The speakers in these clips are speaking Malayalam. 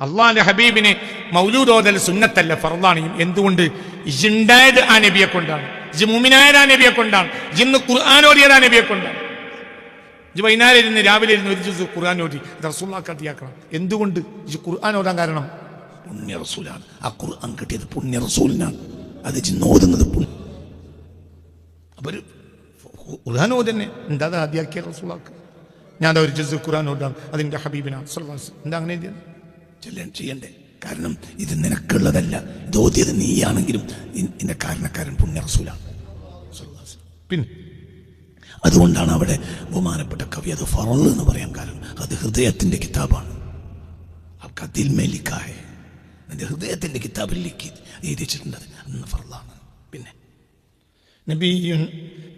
അള്ളാന്റെ ഹബീബിന് മൗലൂദ് ഓതൽ സുന്നത്തല്ല, ഫർളാണ്. എന്തുകൊണ്ട്? ഇണ്ടായത് ആ നബിയെ കൊണ്ടാണ്, മുഅ്മിനായത് ആ നബിയെ കൊണ്ടാണ്, ഇന്ന് ഖുർആൻ ഓതിയത് ആ നബിയെ കൊണ്ടാണ്. വൈകുന്നേരം ഇരുന്ന് രാവിലെ ഇരുന്ന് ഒരു ജുസ് ഖുർആൻ ഓതി റസൂലുള്ളാഹിക്ക് അതിയാക്കണം. എന്തുകൊണ്ട്? ഖുർആൻ ഓതാൻ കാരണം പുണ്യ റസൂലാണ്. ആ ഖുർആൻ കിട്ടിയത് പുണ്യ റസൂലിനാണ്. അത് ഓതുന്നത് അപ്പൊ ഒരു ഖുർആൻ ഓതന്നെ എന്താ ആദ്യാക്കിയ റസൂലുള്ളാഹിക്ക്. ഞാൻ ഒരു ജുസ് ഖുർആൻ ഓതാം, അതിന്റെ ഹബീബിനാണ് സ്വല്ലല്ലാഹു അലൈഹി വസല്ലം. എന്താ അങ്ങനെ ചെയ്യണ്ടേ? കാരണം ഇത് നിനക്കുള്ളതല്ല, ഇത് ഓതിയത് നീയാണെങ്കിലും ഇതിന്റെ കാരണക്കാരൻ പുണ്യ റസൂലാണ്. പിന്നെ അതുകൊണ്ടാണ് അവിടെ ബഹുമാനപ്പെട്ട കവി അത് ഫറൾ എന്ന് പറയാൻ കാരണം അത് ഹൃദയത്തിന്റെ കിതാബാണ്. അതിൽ മേലിക്കായ എന്റെ ഹൃദയത്തിന്റെ കിതാബിൽ എഴുതിച്ചിട്ടുണ്ട്, അന്ന് ഫറളാണ്. പിന്നെ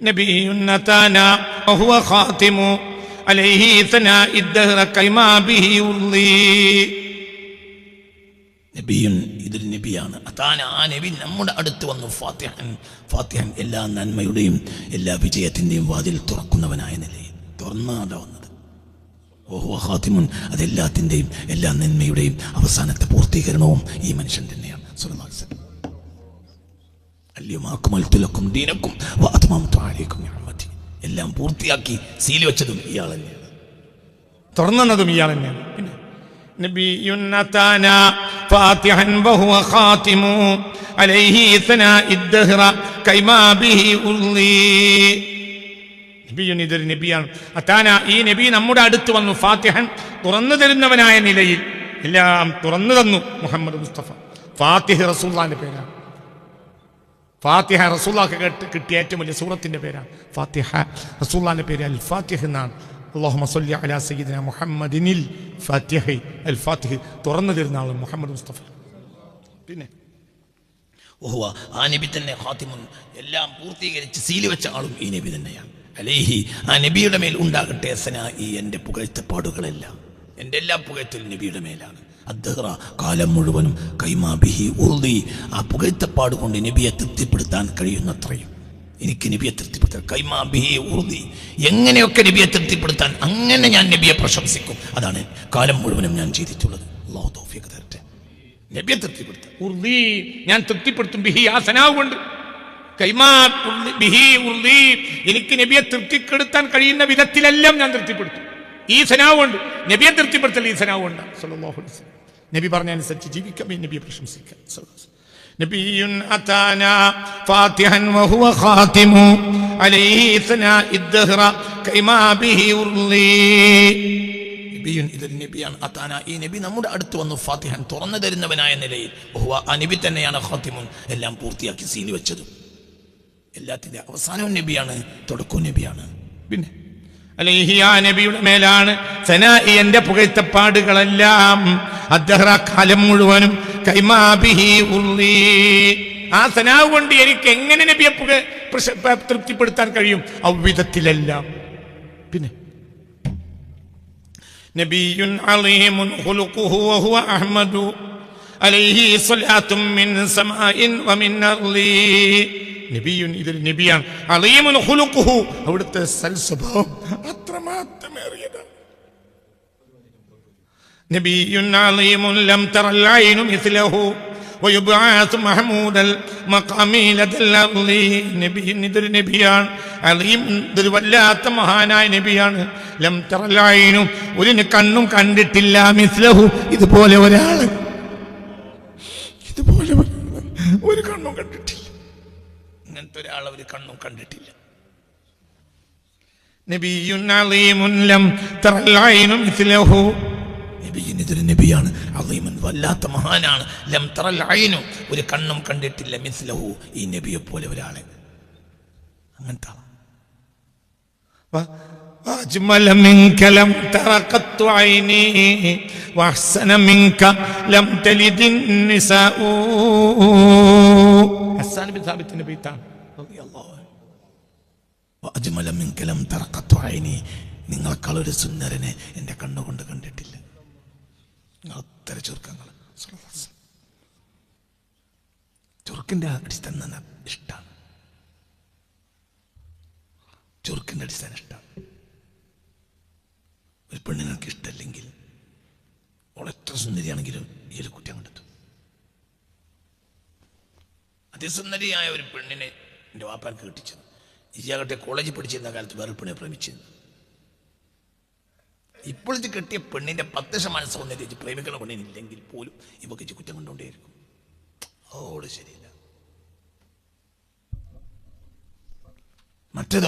നബിയുൻ അതാനാ വഹുവ ഖാതിമു അലൈഹി സനാഇ ദഹ്റ കൈമാ ബിഹി ഉള്ളി. നബിയുൻ, ഇതൊരു നബിയാണ്. അതാന, ആ നബി നമ്മുടെ അടുത്ത് വന്നു. ഫാത്തിഹൻ എല്ലാ നന്മയുടെയും എല്ലാ വിജയത്തിന്റെയും വാതിൽ തുറക്കുന്നവനായ നിലയിൽ തുറന്നാണ് വന്നത്. ഓഹോ ഖാതിമുൻ, അതെല്ലാത്തിന്റെയും എല്ലാ നന്മയുടെയും അവസാനത്തെ പൂർത്തീകരണവും ഈ മനുഷ്യൻ തന്നെയാണ്. സ്വല്ലല്ലാഹു അലൈഹി വസല്ലം. അൽയൗമ അക്മൽതു ലക്കും ദീനക്കും വഅത്മംതു അലൈക്കും നിഅമതി. എല്ലാം പൂർത്തിയാക്കി സീൽ വെച്ചതും ഇയാൾ തന്നെയാണ്, തുറന്നതും ഇയാൾ തന്നെയാണ്. പിന്നെ നബിയുൻ അതാനാ ഫാത്തിഹൻ വഹുവ ഖാതിമു അലൈഹി സനാഇ ദഹ്റ കൈമാ ബിഹി ഉള്ളി. നബിയുൻ, ഇതൊരു നബിയാണ്. അതാന, ഈ നബി നമ്മുടെ അടുത്ത് വന്നു. ഫാത്തിഹൻ, തുറന്നു തരുന്നവനായ നിലയിൽ എല്ലാം തുറന്നു തന്നു. മുഹമ്മദ് മുസ്തഫ. ഫാത്തിഹ റസൂലുള്ളാഹിന്റെ പേരാണ്. ഫാത്തിഹ റസൂലുള്ളാഹിക്ക് കിട്ടിയ ഏറ്റവും വലിയ സൂറത്തിന്റെ പേരാണ് ഫാത്തിഹ. റസൂലുള്ളാഹിന്റെ പേര് അൽ ഫാത്തിഹ എന്നാണ്. അല്ലാഹുമ്മ സ്വല്ലി അലാ സയ്യിദിനാ മുഹമ്മദിനിൽ ഫാത്തിഹ. അൽ ഫാത്തിഹ, തുറന്നു തരുന്ന ആൾ മുഹമ്മദ് മുസ്തഫ. പിന്നെ ഓഹുവ, ആ നബി തന്നെ ഖാതിമുൻ, എല്ലാം പൂർത്തീകരിച്ച് സീല് വെച്ച ആളും ഈ നബി തന്നെയാണ്. അലൈഹി, ആ നബിയുടെ മേൽ ഉണ്ടാകട്ടെ സനാഇ, എൻ്റെ പുകഴ്ത്തപ്പാടുകളെല്ലാം, എൻ്റെ എല്ലാ പുകഴ്ത്തലും നബിയുടെ മേലാണ്. അദ്ദഹ്റ, കാലം മുഴുവനും, കൈമാ ബിഹി ഉർദി, ആ പുകഴ്ത്തപ്പാട് കൊണ്ട് നബിയെ തൃപ്തിപ്പെടുത്താൻ കഴിയുന്നത്രയും എനിക്ക് നബിയെ തൃപ്തിപ്പെടുത്താൻ. കൈമാ ബിഹി ഉർദി, എങ്ങനെയൊക്കെ നബിയെ തൃപ്തിപ്പെടുത്താൻ അങ്ങനെ ഞാൻ നബിയെ പ്രശംസിക്കും. അതാണ് കാലം മുഴുവനും ഞാൻ ചെയ്തിട്ടുള്ളത്. അല്ലാഹു തൗഫീഖ് തരട്ടെ. നബിയെ തൃപ്തിപ്പെടുത്താൻ ഉർദി, ഞാൻ തൃപ്തിപ്പെടുത്തും. ബിഹി, ആ സനാവ് കൊണ്ട്. കൈമാ ബിഹി ഉർദി, എനിക്ക് നബിയെ തൃപ്തിപ്പെടുത്താൻ കഴിയുന്ന വിധത്തിലെല്ലാം ഞാൻ തൃപ്തിപ്പെടുത്തും. ഈ സനാവ് കൊണ്ട് നബിയെ തൃപ്തിപ്പെടുത്തൽ ഈ സനാവ് കൊണ്ടാണ്. സ്വല്ലല്ലാഹു അലൈഹി വസല്ലം. നബി പറഞ്ഞനുസരിച്ച് ജീവിക്കാം, നബിയെ പ്രശംസിക്കാം. നബിയുൻ അതാനാ ഫാത്തിഹൻ വഹുവ ഖാതിമു അലൈഹി സനാഇ ദഹ്റ കൈമാ ബിഹി ഉർളി. നബിയുൻ, ഇതൊരു നബിയാണ്. അതാന, ഈ നബി നമ്മുടെ അടുത്ത് വന്നു. ഫാത്തിഹൻ, തുറന്നു തരുന്നവനായ നിലയിൽ. വഹുവ, ആ നബി തന്നെയാണ് ഖാതിമുൻ, എല്ലാം പൂർത്തിയാക്കി സീൽ വെച്ചതും. എല്ലാത്തിന്റെ അവസാനവും നബിയാണ്, തുടക്കവും നബിയാണ്. പിന്നെ അലൈഹി, ആ നബിയുടെ മേലാണ് സനാഇ, എൻ്റെ പുകഴ്ത്തപ്പാടുകളെല്ലാം. അദ്ദഹ്റ, കാലം മുഴുവനും. കൈമാ ബിഹി ഉർളി, ആ സനാവ് കൊണ്ട് എനിക്ക് എങ്ങനെ നബിയെ തൃപ്തിപ്പെടുത്താൻ കഴിയും? അவ்விதത്തിലെല്ലാം. പിന്നെ നബിയുൻ അളീമുൻ ഖുലുഖുഹു വഹുവ അഹ്മദു അലൈഹി സ്വലാത്തും മിൻ സമാഇൻ വമിൻ അർളി. നബിയുൻ, ഇതൊരു നബിയാണ്. അളീമുൻ ഖുലുഖുഹു, അവിടുത്തെ സൽസ്വഭാവം അത്രമാത്രമേറിയതാണ്. നബിയുൻ അളീമുൻ ലം തറൽ ഐനു മിസ്ലഹു വയുബ്അസു മഹ്മൂദൽ മഖാമി ലദൽ അർളി. നബിയുൻ, ഇതൊരു നബിയാണ്. അളീം, ഇതൊരു വല്ലാത്ത മഹാനായ നബിയാണ്. ലം തറൽ ഐനു, ഒരു കണ്ണും കണ്ടിട്ടില്ല. മിസ്ലഹു, ഇതുപോലെ ഒരാൾ, ഇതുപോലെ ഒരു കണ്ണും കണ്ടിട്ടില്ല. ഇങ്ങനത്തെ ഒരാൾ ഒരു കണ്ണും കണ്ടിട്ടില്ല. നബിയുൻ അളീമുൻ ലം തറൽ ഐനു മിസ്ലഹു. നബിയുൻ, ഇതൊരു നബിയാണ്. അളീമുൻ, വല്ലാത്ത മഹാനാണ്. ലം തറൽ ഐനു, ഒരു കണ്ണും കണ്ടിട്ടില്ല. മിസ്ലഹു, ഈ നബിയെ പോലെ ഒരാളെ. അങ്ങനത്തെ അജ്മല മിൻക ലം തറ ഖത്തു ഐനി വഅഹ്സന മിൻക ലം തലിദിൻ നിസാഉ. ഹസ്സാൻ ബിൻ സാബിത്തിന്റെ ബൈത്താണ് റളിയല്ലാഹു അൻഹു. അജ്മല മിൻക ലം തറ ഖത്തു ഐനി, നിങ്ങളെക്കാൾ ഒരു സുന്ദരനെ എൻ്റെ കണ്ണുകൊണ്ട് കണ്ടിട്ടില്ല. അത്ര ചുരുക്കങ്ങൾ. ചുരുക്കിന്റെ അടിസ്ഥാനം ഇഷ്ടമാണ്. ചുരുക്കിന്റെ അടിസ്ഥാനം ഇഷ്ടമാണ്. ഒരു പെണ്ണിനൊക്കെ ഇഷ്ടമല്ലെങ്കിൽ അവളെത്ര സുന്ദരിയാണെങ്കിലും ഈ ഒരു കുറ്റം കണ്ടെത്തും. അതിസുന്ദരിയായ ഒരു പെണ്ണിനെ എൻ്റെ വാപ്പാൻ കെട്ടിച്ചത്. ഇയാകട്ടെ കോളേജിൽ പഠിച്ചിരുന്ന കാലത്ത് വേറെ പെണ്ണെ പ്രേമിച്ചിരുന്നു. ഇപ്പോഴത്തെ കെട്ടിയ പെണ്ണിൻ്റെ 10% സൗന്ദര്യം പ്രേമിക്കുന്ന പെണ്ണിനില്ലെങ്കിൽ പോലും ഇവക്ക് കുറ്റം കൊണ്ടുകൊണ്ടേയിരിക്കും. ഓട് ശരിയില്ല.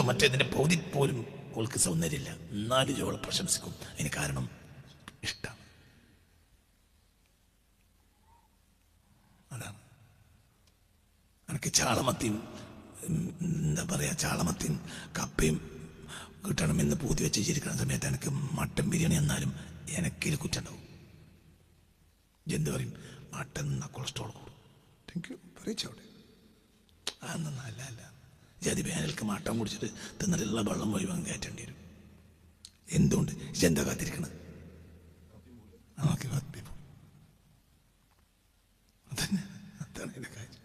മറ്റേതിൻ്റെ പൗതി പോലും ഓൾക്ക് സൗന്ദര്യമില്ല, എന്നാലും ജോളെ പ്രശംസിക്കും. അതിന് കാരണം ഇഷ്ടം. അതാണ്. എനിക്ക് ചാളമത്തിയും എന്താ പറയുക, ചാളമത്തിയും കപ്പയും കിട്ടണമെന്ന് പൂതി വെച്ച് ചിരിക്കുന്ന സമയത്ത് എനിക്ക് മട്ടൻ ബിരിയാണി എന്നാലും എനിക്കിൽ കുറ്റുണ്ടാവും. എന്ത് പറയും, മട്ടൻ കൊളസ്ട്രോൾ കൂടും. താങ്ക് യു പറയിച്ചവിടെ. അതൊന്നും അല്ല. ജതി വേനൽക്ക് മട്ടൻ കുടിച്ചിട്ട് തിന്നിട്ടുള്ള വെള്ളം ഒഴിവാൻ കയറ്റേണ്ടി വരും. എന്തുകൊണ്ട് എന്താ കാത്തിരിക്കണത്? അതാണ് എൻ്റെ കാര്യം.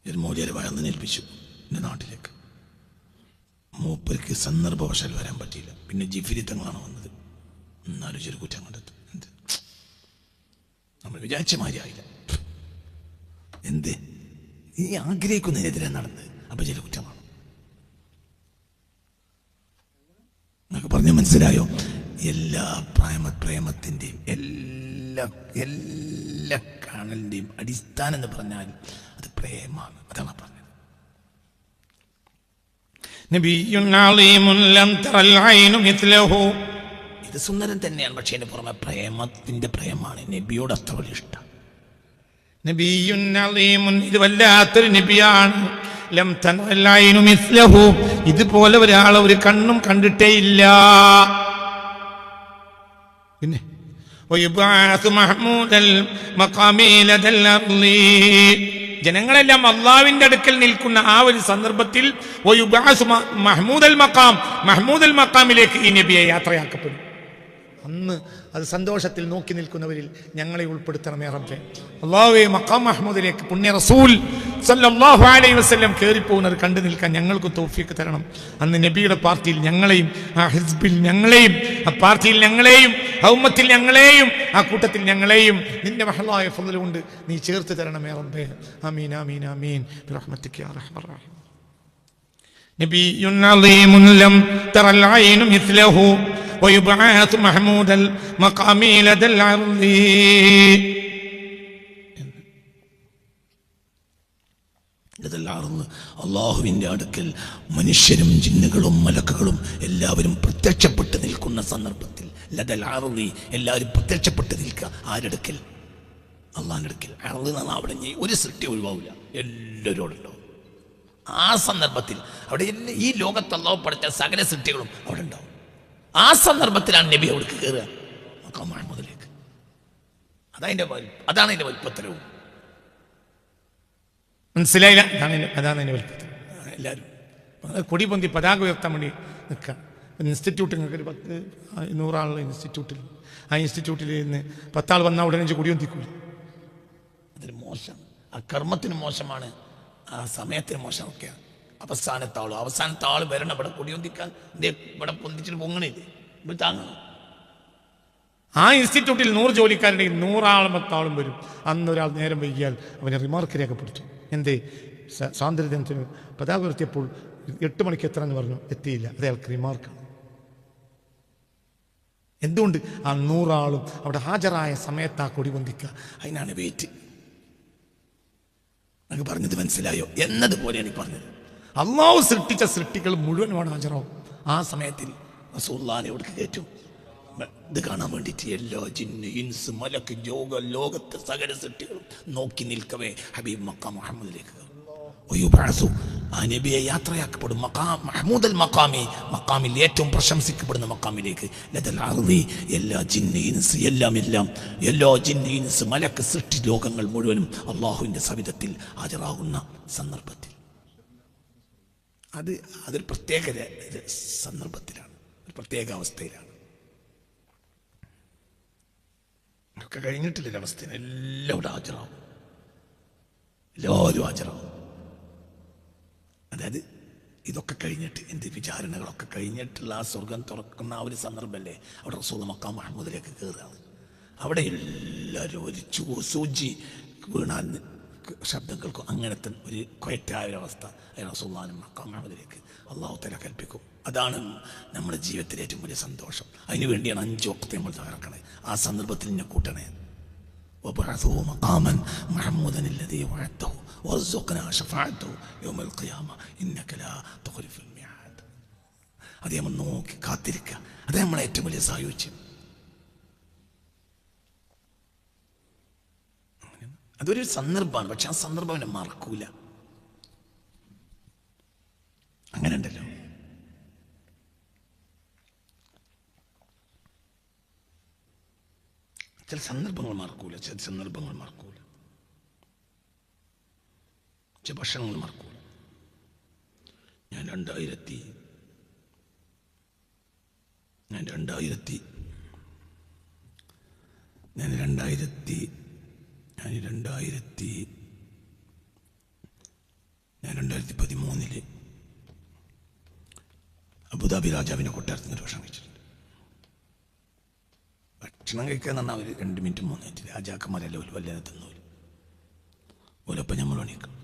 ഒരു മൂല്യരെ വയന്ന് ഏൽപ്പിച്ചു എൻ്റെ നാട്ടിലേക്ക്. മൂപ്പർക്ക് സന്ദർഭവശാൽ വരാൻ പറ്റിയില്ല. പിന്നെ ജിഫിരിത്തങ്ങളാണ് വന്നത്. എന്നാലും ചെറു കുറ്റം കണ്ടെത്തും. എന്ത് നമ്മൾ വിചാരിച്ച മാതിരി ആയില്ല. എന്ത് ഈ ആഗ്രഹിക്കുന്നതിനെതിരെ നടന്നത്. അപ്പൊ ചില കുറ്റമാണ്. നിങ്ങൾക്ക് പറഞ്ഞ മനസ്സിലായോ? എല്ലാ പ്രേമത്തിൻ്റെയും എല്ലാ കാണലിൻ്റെയും അടിസ്ഥാനം എന്ന് പറഞ്ഞാൽ അത് പ്രേമാണ്. അതാണ് പറഞ്ഞത്. ഇത് സുന്ദരൻ തന്നെയാണ്, പക്ഷേ അതിന് പുറമെ പ്രേമത്തിന്റെ പ്രേമാണ്. നബിയോട് അത്ര വലിയ ഇഷ്ടം. ഇത് വല്ലാത്തൊരു നബിയാണ്. ഇതുപോലെ ഒരാളെ ഒരു കണ്ണും കണ്ടിട്ടേ ഇല്ല. പിന്നെ ജനങ്ങളെല്ലാം അള്ളാഹുവിന്റെ അടുക്കൽ നിൽക്കുന്ന ആ ഒരു സന്ദർഭത്തിൽ മഹ്മൂദൽ മഖാമിലേക്ക് ഈ നബിയെ യാത്രയാക്കപ്പെടും. അന്ന് അത് സന്തോഷത്തിൽ നോക്കി നിൽക്കുന്നവരിൽ ഞങ്ങളെ ഉൾപ്പെടുത്തണമേ റബ്ബേ. അല്ലാഹുവേ, മഖാം മഹ്മൂദിലേക്ക് പുണ്യ റസൂൽ സല്ലല്ലാഹു അലൈഹി വസല്ലം കയറിപ്പോകുന്നത് കണ്ടു നിൽക്കാൻ ഞങ്ങൾക്ക് തൗഫീഖ് തരണം. അന്ന് നബിയുടെ പാർട്ടിയിൽ ഞങ്ങളെയും, ആ ഹിസ്ബിൽ ഞങ്ങളെയും, ആ പാർട്ടിയിൽ ഞങ്ങളെയും, ആ ഉമ്മത്തിൽ ഞങ്ങളെയും, ആ കൂട്ടത്തിൽ ഞങ്ങളെയും നിന്റെ മഹളായ ഫضل കൊണ്ട് നീ ചേർത്ത് തരണമേ റബ്ബേ. ആമീൻ ആമീൻ ആമീൻ ബിറഹ്മതിക യാ അർഹമർ റഹീം. നബിയുൻ അളീമുൻ ലം തറൽ ഐനു മിസ്ലഹു ويبعث محمود المقام لدى العرض. അള്ളാഹുവിന്റെ അടുക്കൽ മനുഷ്യരും ജിന്നുകളും മലക്കുകളും എല്ലാവരും പ്രത്യക്ഷപ്പെട്ട് നിൽക്കുന്ന സന്ദർഭത്തിൽ ലദൽ അർളി എല്ലാവരും പ്രത്യക്ഷപ്പെട്ട് നിൽക്കുക. ആരെടുക്കൽ? അള്ളാഹിന്റെ അടുക്കൽ. അർള് എന്നാണ് അവിടെ ഒരു സൃഷ്ടി ഒഴിവാവില്ല, എല്ലാവരും ഉണ്ടാവും. ആ സന്ദർഭത്തിൽ അവിടെ ഈ ലോകത്ത് അള്ളാഹു പഠിച്ച സകല സൃഷ്ടികളും അവിടെ ഉണ്ടാവും. ആ സന്ദർഭത്തിലാണ് നബി അവിടേക്ക് കയറുക, മഖാം മഹ്മൂദിലേക്ക്. അതാണ് അതിന്റെ വലിപ്പത്തരവും. മനസ്സിലായില്ല? അതാണ് അതിന്റെ വലിപ്പത്തരം. എല്ലാവരും കൊടി പൊന്തി പതാക ഉയർത്താൻ വേണ്ടി നിൽക്കുക. ഇൻസ്റ്റിറ്റ്യൂട്ട്, നിങ്ങൾക്ക് ഒരു 100 ആളുള്ള ഇൻസ്റ്റിറ്റ്യൂട്ടിൽ, ആ ഇൻസ്റ്റിറ്റ്യൂട്ടിൽ നിന്ന് 10 ആൾ വന്നാൽ ഉടനെ കൊടി പൊന്തിക്കൂല. അതൊരു മോശം. ആ കർമ്മത്തിന് മോശമാണ്, ആ സമയത്തിന് മോശമൊക്കെയാണ്. അവസാനത്തെ ആള് വരണം ഇവിടെ കൊടിയൊന്തിക്കാൻ. ഇവിടെ പൊന്തിച്ചിട്ട് പൊങ്ങണില്ലേ, ഇവിടെ താങ്ങണം. ആ ഇൻസ്റ്റിറ്റ്യൂട്ടിൽ 100 ജോലിക്കാരുടെ 100 ആളും വരും. അന്നൊരാൾ നേരം വൈകിയാൽ അവനെ റിമാർക്ക് രേഖപ്പെടുത്തും. എന്തേ? സ്വാതന്ത്ര്യദിനത്തിന് പതാക ഉയർത്തിയപ്പോൾ 8 മണിക്ക് എത്ര എന്ന് പറഞ്ഞു, എത്തിയില്ല. അത് അയാൾക്ക് റിമാർക്കാണ്. എന്തുകൊണ്ട്? ആ 100 ആളും അവിടെ ഹാജരായ സമയത്ത് ആ കൊടി പൊന്തിക്കുക. അതിനാണ് വെയിറ്റ്. എനിക്ക് പറഞ്ഞത് മനസ്സിലായോ? എന്നതുപോലെയാണ് ഈ പറഞ്ഞത്. അള്ളാഹു സൃഷ്ടിച്ച സൃഷ്ടികൾ മുഴുവനുമാണ് ഹാജരാവും. ആ സമയത്തിൽ റസൂലുള്ളാഹിനെ എവിടേക്ക് കയറ്റും? ഇത് കാണാൻ വേണ്ടിയിട്ട് എല്ലാ ജിന്ന്, ഇൻസ്, മലക്ക്, ലോകത്തെ സകല സൃഷ്ടികളും നോക്കി നിൽക്കവേ ഹബീബ് മഖാം മുഹമ്മദിലേക്ക് ആ നബിയെ യാത്രയാക്കപ്പെടും. മഹ്മൂദൽ മഖാമിൽ ഏറ്റവും പ്രശംസിക്കപ്പെടുന്ന മഖാമിലേക്ക്. ലദൽ അർളി എല്ലാ ജിന്ന്, ഇൻസ്, എല്ലാ ജിന്ന്, ഇൻസ്, മലക്ക്, സൃഷ്ടി ലോകങ്ങൾ മുഴുവനും അള്ളാഹുവിൻ്റെ സവിധത്തിൽ ഹാജരാകുന്ന സന്ദർഭത്തിൽ അതൊരു പ്രത്യേക സന്ദർഭത്തിലാണ്, ഒരു പ്രത്യേക അവസ്ഥയിലാണ്. ഒക്കെ കഴിഞ്ഞിട്ടില്ല അവസ്ഥ. എല്ലാവരും ഹാജരാവും. അതായത് ഇതൊക്കെ കഴിഞ്ഞിട്ട് എന്ത് വിചാരണകളൊക്കെ കഴിഞ്ഞിട്ടുള്ള ആ സ്വർഗം തുറക്കുന്ന ആ ഒരു സന്ദർഭമല്ലേ അവിടെ റസൂൽ മഖാം മഹ്മൂദിലേക്ക് കയറുകയാണ്. അവിടെ എല്ലാവരും ഒരു സൂചി വീണാൽ ശബ്ദം കേൾക്കും. അങ്ങനത്തെ ഒരു ക്വയറ്റായ ഒരവസ്ഥ റസൂലുള്ളാഹിന്റെ മഖാം മഹ്മൂദിലേക്ക് അല്ലാഹു തആല കൽപ്പിക്കും. അതാണ് നമ്മുടെ ജീവിതത്തിലെ ഏറ്റവും വലിയ സന്തോഷം. അതിനു വേണ്ടിയാണ് 5 വഖ്ത് നമ്മൾ തയ്യാറാക്കണേ. ആ സന്ദർഭത്തിൽ എന്നെ കൂട്ടണേ. وبعثه مقاما محمودا الذي وعدته وارزقنا شفاعته يوم القيامة إنك لا تخلف الميعاد. അതേ നമ്മൾ നോക്കി കാത്തിരിക്കുക. അതേ നമ്മളെ ഏറ്റവും വലിയ സായുജ്യം. അതൊരു സന്ദർഭമാണ്. പക്ഷെ ആ സന്ദർഭം എന്നെ മറക്കൂല. അങ്ങനെ ഉണ്ടല്ലോ. ചില സന്ദർഭങ്ങൾ മറക്കൂല, ചില സന്ദർഭങ്ങൾ മറക്കൂല, ചില ഭക്ഷണങ്ങൾ മറക്കൂല. ഞാൻ 2000 2013 അബുദാബി രാജാവിൻ്റെ കൊട്ടാരത്തിൽ നിന്ന് ഭക്ഷണം കഴിച്ചിട്ടുണ്ട്. ഭക്ഷണം കഴിക്കുക എന്ന് പറഞ്ഞാൽ അവർ 2 മിനിറ്റ് 3 മിനിറ്റ് രാജാക്കന്മാരല്ല ഒരു വല്ല തിന്നൂല് ഓലപ്പം നമ്മൾ എണീക്കണം.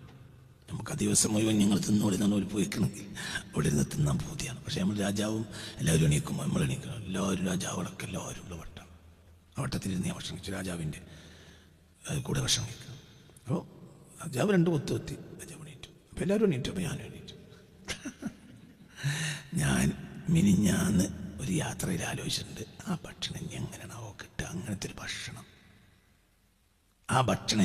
നമുക്ക് ആ ദിവസം മുഴുവൻ ഞങ്ങൾ തിന്നോളി നമ്മൾ പോയിക്കണമെങ്കിൽ അവിടെ ഇരുന്ന് തിന്നാൻ പൂതിയാണ്. പക്ഷേ നമ്മൾ രാജാവും എല്ലാവരും എണീക്കുമ്പോൾ നമ്മൾ എണീക്കണം. എല്ലാവരും രാജാവുകളൊക്കെ എല്ലാവരും ഉള്ള വട്ടം. ആ വട്ടത്തിലിരുന്ന് ഞാൻ ഭക്ഷണം കഴിച്ചു. രാജാവിൻ്റെ കൂടെ ഭക്ഷണം കഴിക്കണം. അപ്പോൾ രാജാവ് 2 കൊത്ത് കൊത്തി രാജാവ് എണീറ്റു. അപ്പോൾ എല്ലാവരും എണീറ്റു. അപ്പോൾ ഞാനും എണീറ്റു. ഞാൻ മിനിഞ്ഞാന്ന് ഒരു യാത്രയിൽ ആലോചിച്ചിട്ടുണ്ട്. ആ ഭക്ഷണം എങ്ങനെയാണോ കിട്ടുക? അങ്ങനത്തെ ഒരു ഭക്ഷണം. ആ ഭക്ഷണം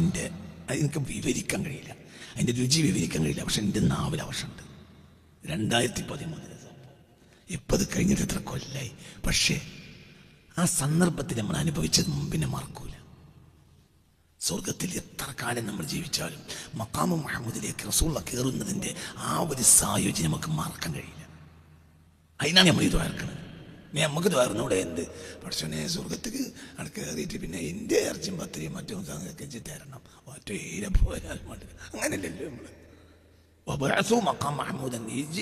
എനിക്ക് വിവരിക്കാൻ കഴിയില്ല, അതിൻ്റെ രുചി വിവരിക്കാൻ കഴിയില്ല. പക്ഷെ എൻ്റെ നാവിൽ ആവശ്യമുണ്ട്. 2013 ഇപ്പം അത് കഴിഞ്ഞിട്ട് എത്ര കൊല്ലായി. പക്ഷേ ആ സന്ദർഭത്തിൽ നമ്മൾ അനുഭവിച്ചത് മുമ്പിനെ മറക്കൂല. സ്വർഗത്തിൽ എത്ര കാലം നമ്മൾ ജീവിച്ചാലും മഖാമു മഹ്മൂദിലേക്ക് റസൂലുള്ള കയറുന്നതിൻ്റെ ആ ഒരു സായുജ്യം നമുക്ക് മറക്കാൻ കഴിയില്ല. അതിനാണ് നമ്മൾ ഇത് വരക്കുന്നത്. നമുക്ക് ദ്വാരനൂടെ എന്ത് പക്ഷേ സ്വർഗത്തേക്ക് അവിടെ കയറിയിട്ട് പിന്നെ എൻ്റെ ഇറച്ചിയും പത്തിരിയും മറ്റും സംഘടിച്ച് തരണം. ഒറ്റയില പോയാൽ മതി. അങ്ങനെയല്ലല്ലോ നമ്മൾ മഖാം മഹ്മൂദ്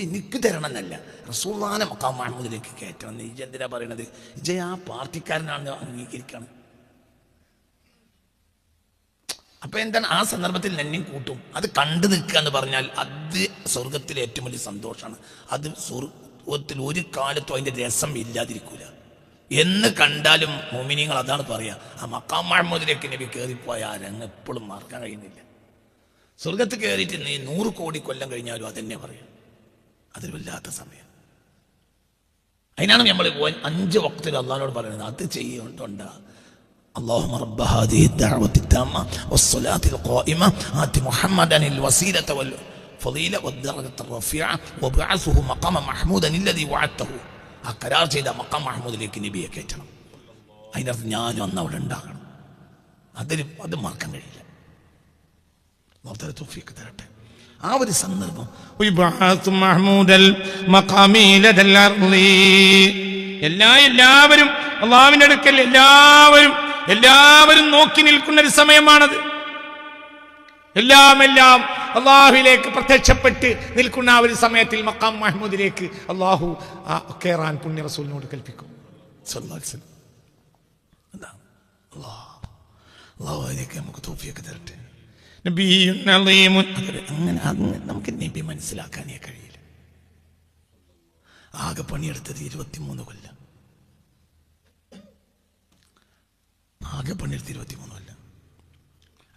എനിക്ക് തരണം എന്നല്ല, റസൂലുള്ളാഹിനെ മഖാം മഹ്മൂദിലേക്ക് കയറ്റണം. നീ എന്തിനാ പറയണത്? ഇജ ആ പാർട്ടിക്കാരനാണെന്ന് അംഗീകരിക്കണം. അപ്പൊ എന്താണ് ആ സന്ദർഭത്തിൽ എന്നെയും കൂട്ടും. അത് കണ്ടു നിൽക്കുക എന്ന് പറഞ്ഞാൽ അത് സ്വർഗത്തിലെ ഏറ്റവും വലിയ സന്തോഷമാണ്. അത് സ്വർഗത്തിൽ ഒരു കാലത്തും അതിൻ്റെ രസം ഇല്ലാതിരിക്കൂല. എന്ന് കണ്ടാലും മുഅ്മിനീങ്ങൾ അതാണ് പറയുക. ആ മഖാം മഹ്മൂദിലേക്ക് നബി കയറിപ്പോയാൽ അങ്ങ് എപ്പോഴും മറക്കാൻ കഴിയുന്നില്ല. സ്വർഗത്ത് കയറിയിട്ട് നീ 100 കോടി കൊല്ലം കഴിഞ്ഞാലും അതെന്നെ പറയും. അതൊരു വല്ലാത്ത സമയം. അതിനാണ് നമ്മൾ 5 വഖ്തിൽ അള്ളാഹിനോട് പറയുന്നത്. അത് ചെയ്യുന്നുണ്ടാ اللهم رب هذه الدعوة التامة والصلاة القائمة آت محمدا الوسيلة والفضيلة والدرجة الرفيعة وابعثه مقاما محمودا الذي وعدته. ആ കരാർ ചെയ്ത മഖാം മഹ്മൂദിലേക്ക് നബിയെ കയറ്റണം. അതിനകത്ത് ഞാനും അന്ന് അവിടെ ഉണ്ടാകണം. അത് മറക്കാൻ കഴിയില്ല. തൗഫീഖ് തരട്ടെ. ആ ഒരു സന്ദർഭം എല്ലാവരും അല്ലാഹുവിന്റെ അടുക്കൽ എല്ലാവരും നോക്കി നിൽക്കുന്ന ഒരു സമയമാണത്. എല്ലാം അള്ളാഹുവിലേക്ക് പ്രത്യക്ഷപ്പെട്ട് നിൽക്കുന്ന ആ ഒരു സമയത്തിൽ മഖാം മഹ്മൂദിലേക്ക് അള്ളാഹു കയറാൻ പുണ്യ റസൂലിനോട് കൽപ്പിക്കും. നമുക്ക് തൗഫീഖ് തരട്ടെ. അങ്ങനെ നമുക്ക് നബി മനസ്സിലാക്കാനേ കഴിയില്ല. ആകെ പണിയെടുത്തത് 23 കൊല്ലം. ആകെ പണിയെടുത്ത് 23 കൊല്ലം.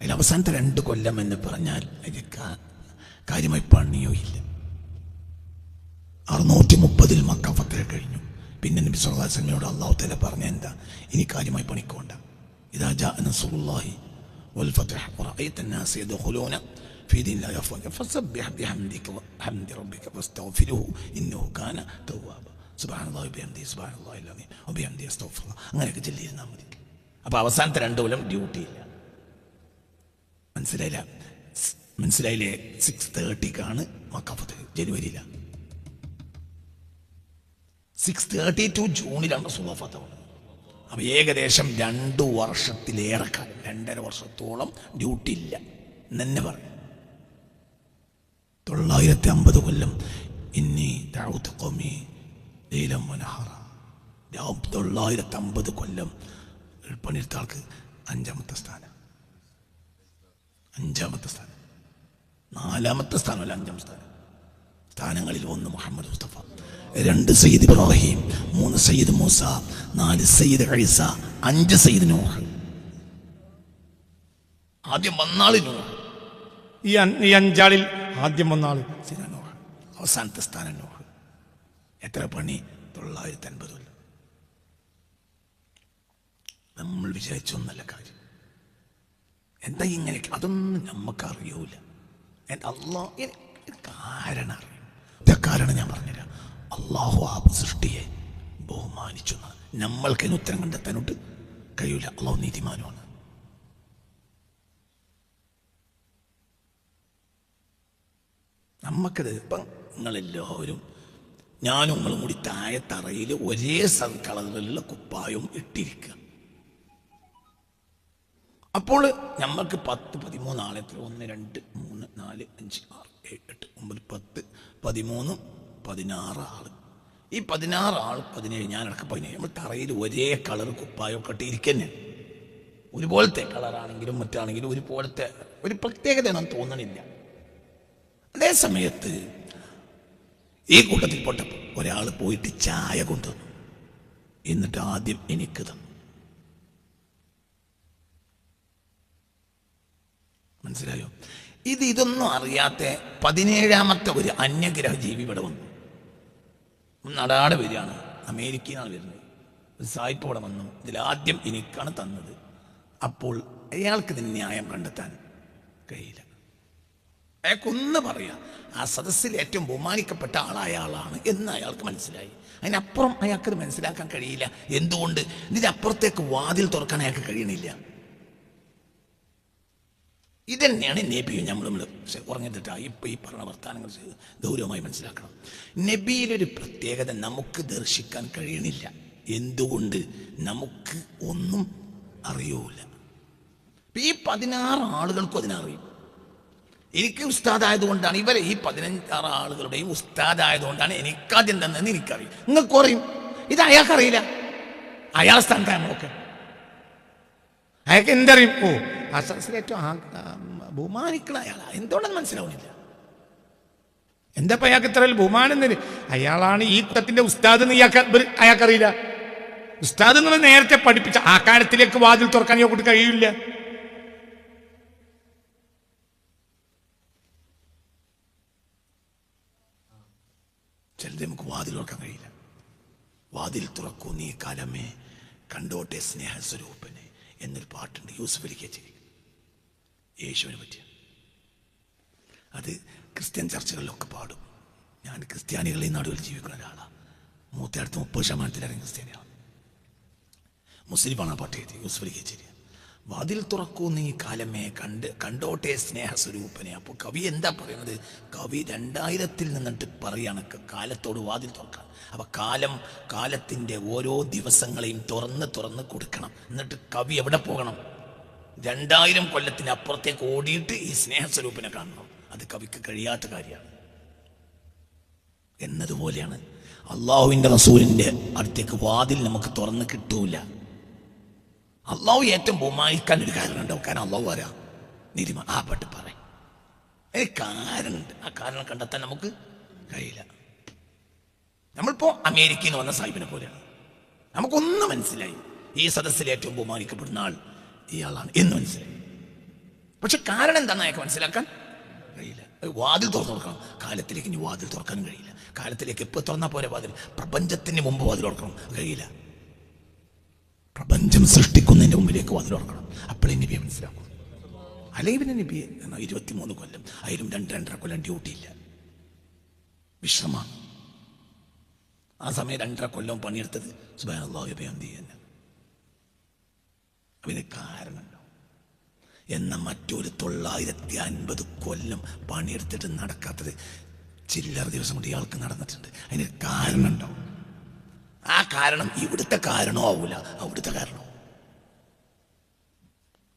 അതിൽ അവസാനത്തെ 2 കൊല്ലം എന്ന് പറഞ്ഞാൽ അതിന് കാര്യമായി പണിയോ ഇല്ല. 630 മക്ക ഫത്വ കഴിഞ്ഞു. പിന്നെ നബി സല്ലല്ലാഹു അലൈഹി വസല്ലമയോട് അല്ലാഹു തആല പറഞ്ഞ എന്താ? ഇനി കാര്യമായി പണിക്കോണ്ട. ഇദാ ജാഅ നസ്റുല്ലാഹി വൽ ഫത്ഹ് വറഅയ്ത അന്നാസ യദ്ഖുലൂന ഫീ ദീനില്ലാഹി അഫ്വാജ ഫസബ്ബിഹ് ബിഹംദിക വഹംദി റബ്ബിക വസ്തഗ്ഫിർഹു ഇന്നഹു കാന തവ്വാബ. സുബ്ഹാനല്ലാഹി വബിഹംദിഹി സുബ്ഹാനല്ലാഹിൽ അസീം വബിഹംദിഹി അസ്തഗ്ഫിറുല്ലാഹ്. അങ്ങനെയൊക്കെ ചൊല്ലിയിരുന്നാൽ മതി. അപ്പോൾ അവസാനത്തെ 2 കൊല്ലം ഡ്യൂട്ടി ഇല്ല. മനസ്സിലായില്ലേ? 6:30 മക്ക ഫത്ഹ്, ജനുവരിയിലാണ്. 6:30 to ജൂണിലാണ് റസൂലുള്ളാഹി ഫത്ഹ്. അപ്പോൾ ഏകദേശം 2 വർഷത്തിലേറെ കാലം, 2.5 വർഷത്തോളം ഡ്യൂട്ടി ഇല്ല എന്നെ പറയും. 950 കൊല്ലം ഇന്നി ദഅഉതു ഖൗമി ലൈലൻ വനഹാറ. 950 കൊല്ലം പണിയെടുത്ത ആൾക്ക് 5ാമത്തെ സ്ഥാനം. 4ാമത്തെ സ്ഥാനമല്ല, 5ാം സ്ഥാനം. സ്ഥാനങ്ങളിൽ 1 മുഹമ്മദ് മുസ്തഫ, 2 സയ്യിദ് ഇബ്രാഹിം, 3 സയ്യിദ് മൂസ, 4 സയ്യിദ് ഈസ, 5 സയ്യിദ് നൂഹ്. ആദ്യം വന്നാള് നൂഹ്. ഈ 5 ആദ്യം വന്നാള് നൂഹ്. അവസാനത്തെ സ്ഥാനം നൂഹ്. എത്ര പണി? 950 കൊല്ലം. നമ്മൾ വിചാരിച്ചൊന്നല്ല കാര്യം. എന്താ ഇങ്ങനെ? അതൊന്നും നമുക്കറിയൂല. അള്ളാഹ് കാരണം അറിയും. കാരണം ഞാൻ പറഞ്ഞുതരാം. അള്ളാഹു ആ സൃഷ്ടിയെ ബഹുമാനിച്ചു. നമ്മൾക്ക് ഉത്തരം കണ്ടെത്താനോട്ട് കഴിയൂല. അള്ളാഹു നീതിമാനുമാണ്. നമുക്കത് ഇപ്പം നിങ്ങളെല്ലാവരും ഞാനും നിങ്ങളും കൂടി താഴത്തറയിൽ ഒരേ കളറിലുള്ള കുപ്പായവും ഇട്ടിരിക്കുക. അപ്പോൾ നമ്മൾക്ക് 10, 13 ആളെ, 1, 2, 3, 4, 5, 6, 7, 8, 9, 10, 13, 16 ആള്. ഈ 16 ആൾ 17, ഞാനടക്കം 17. നമ്മൾ തറയിൽ ഒരേ കളർ കുപ്പായൊക്കെ ഇട്ടിരിക്കന്നെ. ഒരുപോലത്തെ കളറാണെങ്കിലും മറ്റാണെങ്കിലും ഒരുപോലത്തെ ഒരു പ്രത്യേകത ഒന്നും തോന്നണില്ല. അതേ സമയത്ത് ഈ കൂട്ടത്തിൽപ്പെട്ട ഒരാൾ പോയിട്ട് ചായ കൊണ്ടുവന്നു. എന്നിട്ട് ആദ്യം എനിക്ക് തന്നു. മനസ്സിലായോ? ഇതൊന്നും അറിയാത്ത 17ാമത്തെ ഒരു അന്യഗ്രഹ ജീവി ഇവിടെ വന്നു. നടാടെ വരികയാണ്. അമേരിക്കയിലാണ് വരുന്നത്. ഒരു സായിപ്പ് ഇവിടെ വന്നു. ഇതിലാദ്യം എനിക്കാണ് തന്നത്. അപ്പോൾ അയാൾക്ക് ഇതിന് ന്യായം കണ്ടെത്താൻ കഴിയില്ല. അയാൾക്കൊന്ന് പറയാം, ആ സദസ്സിൽ ഏറ്റവും ബഹുമാനിക്കപ്പെട്ട ആളാണ് എന്ന് അയാൾക്ക് മനസ്സിലായി. അതിനപ്പുറം അയാൾക്കത് മനസ്സിലാക്കാൻ കഴിയില്ല. എന്തുകൊണ്ട്? ഇതിനപ്പുറത്തേക്ക് വാതിൽ തുറക്കാൻ അയാൾക്ക് കഴിയണില്ല. ഇതന്നെയാണ് നബിയും നമ്മൾ ഉറങ്ങിട്ടാ ഇപ്പം ഈ പറഞ്ഞ വർത്താനങ്ങൾ ഗൗരവമായി മനസ്സിലാക്കണം. നബിയിലൊരു പ്രത്യേകത നമുക്ക് ദർശിക്കാൻ കഴിയണില്ല. എന്തുകൊണ്ട്? നമുക്ക് ഒന്നും അറിയൂല. ഈ 16 ആളുകൾക്കും അതിനറിയും. എനിക്ക് ഉസ്താദായതുകൊണ്ടാണ് ഇവരെ ഈ 16 ആളുകളുടെയും ഉസ്താദായതുകൊണ്ടാണ് എനിക്കാദ്യം തന്നെന്ന് എനിക്കറിയും. നിങ്ങൾക്ക് അറിയും. ഇത് അയാൾക്കറിയില്ല. അയാളെ സ്ഥാനത്ത് നമ്മളൊക്കെ അയാൾക്ക് എന്തറിയും? ഓ, ആ സദസ്സിൽ ഏറ്റവും ബഹുമാനിക്കണ അയാളാ. എന്തുകൊണ്ടെന്ന് മനസ്സിലാവുന്നില്ല. എന്താ അയാൾക്ക് ഇത്ര ബഹുമാനം? അയാളാണ് ഈ കൂട്ടത്തിന്റെ ഉസ്താദ് എന്ന് അയാൾക്കറിയില്ല. ഉസ്താദ് എന്ന് നേരത്തെ പഠിപ്പിച്ച ആ കാര്യത്തിലേക്ക് വാതിൽ തുറക്കാൻ ഇയാൾക്ക് കഴിയില്ല. ചിലത് നമുക്ക് വാതിൽ തുറക്കാൻ കഴിയില്ല. വാതിൽ തുറക്കൂ നീ കാലമേ കണ്ടോട്ടെ സ്നേഹസ്വരൂപനെ എന്നൊരു പാട്ടുണ്ട് യൂസുഫ് അലി കേച്ചേരി. യേശുവിനെ പറ്റിയ അത് ക്രിസ്ത്യൻ ചർച്ചകളിലൊക്കെ പാടും. ഞാൻ ക്രിസ്ത്യാനികളെ നടുവിൽ ജീവിക്കുന്ന ഒരാളാണ്. മൂത്തടുത്ത് 30% ക്രിസ്ത്യാനിയാണ്. മുസ്ലിമാണ് ആ പാട്ട് എഴുതി യൂസുഫ് അലി കേച്ചേരി. വാതിൽ തുറക്കൂ നീ കാലമേ കണ്ടോട്ടെ സ്നേഹസ്വരൂപനെ. അപ്പോൾ കവി എന്താ പറയുന്നത്? കവി 2000-ൽ നിന്നിട്ട് പറയാണ് കാലത്തോട് വാതിൽ തുറക്കണം. അപ്പോൾ കാലത്തിൻ്റെ ഓരോ ദിവസങ്ങളെയും തുറന്ന് കൊടുക്കണം. എന്നിട്ട് കവി എവിടെ പോകണം? 2000 കൊല്ലത്തിന് അപ്പുറത്തേക്ക് ഓടിയിട്ട് ഈ സ്നേഹസ്വരൂപനെ കാണണം. അത് കവിക്ക് കഴിയാത്ത കാര്യമാണ്. എന്നതുപോലെയാണ് അള്ളാഹുവിൻ്റെ റസൂലിൻ്റെ അടുത്തേക്ക് വാതിൽ നമുക്ക് തുറന്ന് കിട്ടൂല. അള്ളാഹു ഏറ്റവും ബഹുമാനിക്കാൻ ഒരു കാരണം ഉണ്ടാവും. കാരണം അള്ളാഹു ആരാ? നീതിമാൻ. ആ പാട്ട് പറയും. കാരണമുണ്ട്. ആ കാരണം കണ്ടെത്താൻ നമുക്ക് കഴിയില്ല. നമ്മളിപ്പോൾ അമേരിക്കയിൽ നിന്ന് വന്ന സാഹിബിനെ പോലെയാണ്. നമുക്കൊന്നും മനസ്സിലായി. ഈ സദസ്സിൽ ഏറ്റവും ബഹുമാനിക്കപ്പെടുന്ന ആൾ ഇയാളാണ് എന്ന് മനസ്സിലായി. പക്ഷെ കാരണം എന്താണെന്ന് അയാൾക്ക് മനസ്സിലാക്കാൻ കഴിയില്ല. വാതിൽ തുറന്നു കൊടുക്കണം. കാലത്തിലേക്ക് ഇനി വാതിൽ തുറക്കാനും കഴിയില്ല. കാലത്തിലേക്ക് എപ്പോൾ തുറന്നാൽ പോലെ വാതിൽ? പ്രപഞ്ചത്തിന് മുമ്പ് വാതിൽ തുറക്കണം. കഴിയില്ല. പ്രപഞ്ചം സൃഷ്ടിക്കുന്നതിൻ്റെ മുമ്പിലേക്ക് വാതിൽ തുറക്കണം. അപ്പോഴേ നബിയെ മനസ്സിലാക്കും. അല്ലെങ്കിൽ പിന്നെ നബി 23 കൊല്ലം, അതിലും 2-2.5 കൊല്ലം ഡ്യൂട്ടിയില്ല, വിശ്രമാണ്. ആ സമയം 2.5 കൊല്ലം പണിയെടുത്തത് സുബ്ഹാനല്ലാഹി വബിഹംദിഹി തന്നെ. അതിന് കാരണമുണ്ടോ? എന്നാൽ മറ്റൊരു 950 കൊല്ലം പണിയെടുത്തിട്ട് നടക്കാത്തത് ചില്ലറ ദിവസം കൊണ്ട് ഇയാൾക്ക് നടന്നിട്ടുണ്ട്. അതിന് കാരണമുണ്ടോ? ആ കാരണം ഇവിടുത്തെ കാരണമോ ആവൂല, അവിടുത്തെ കാരണമോ.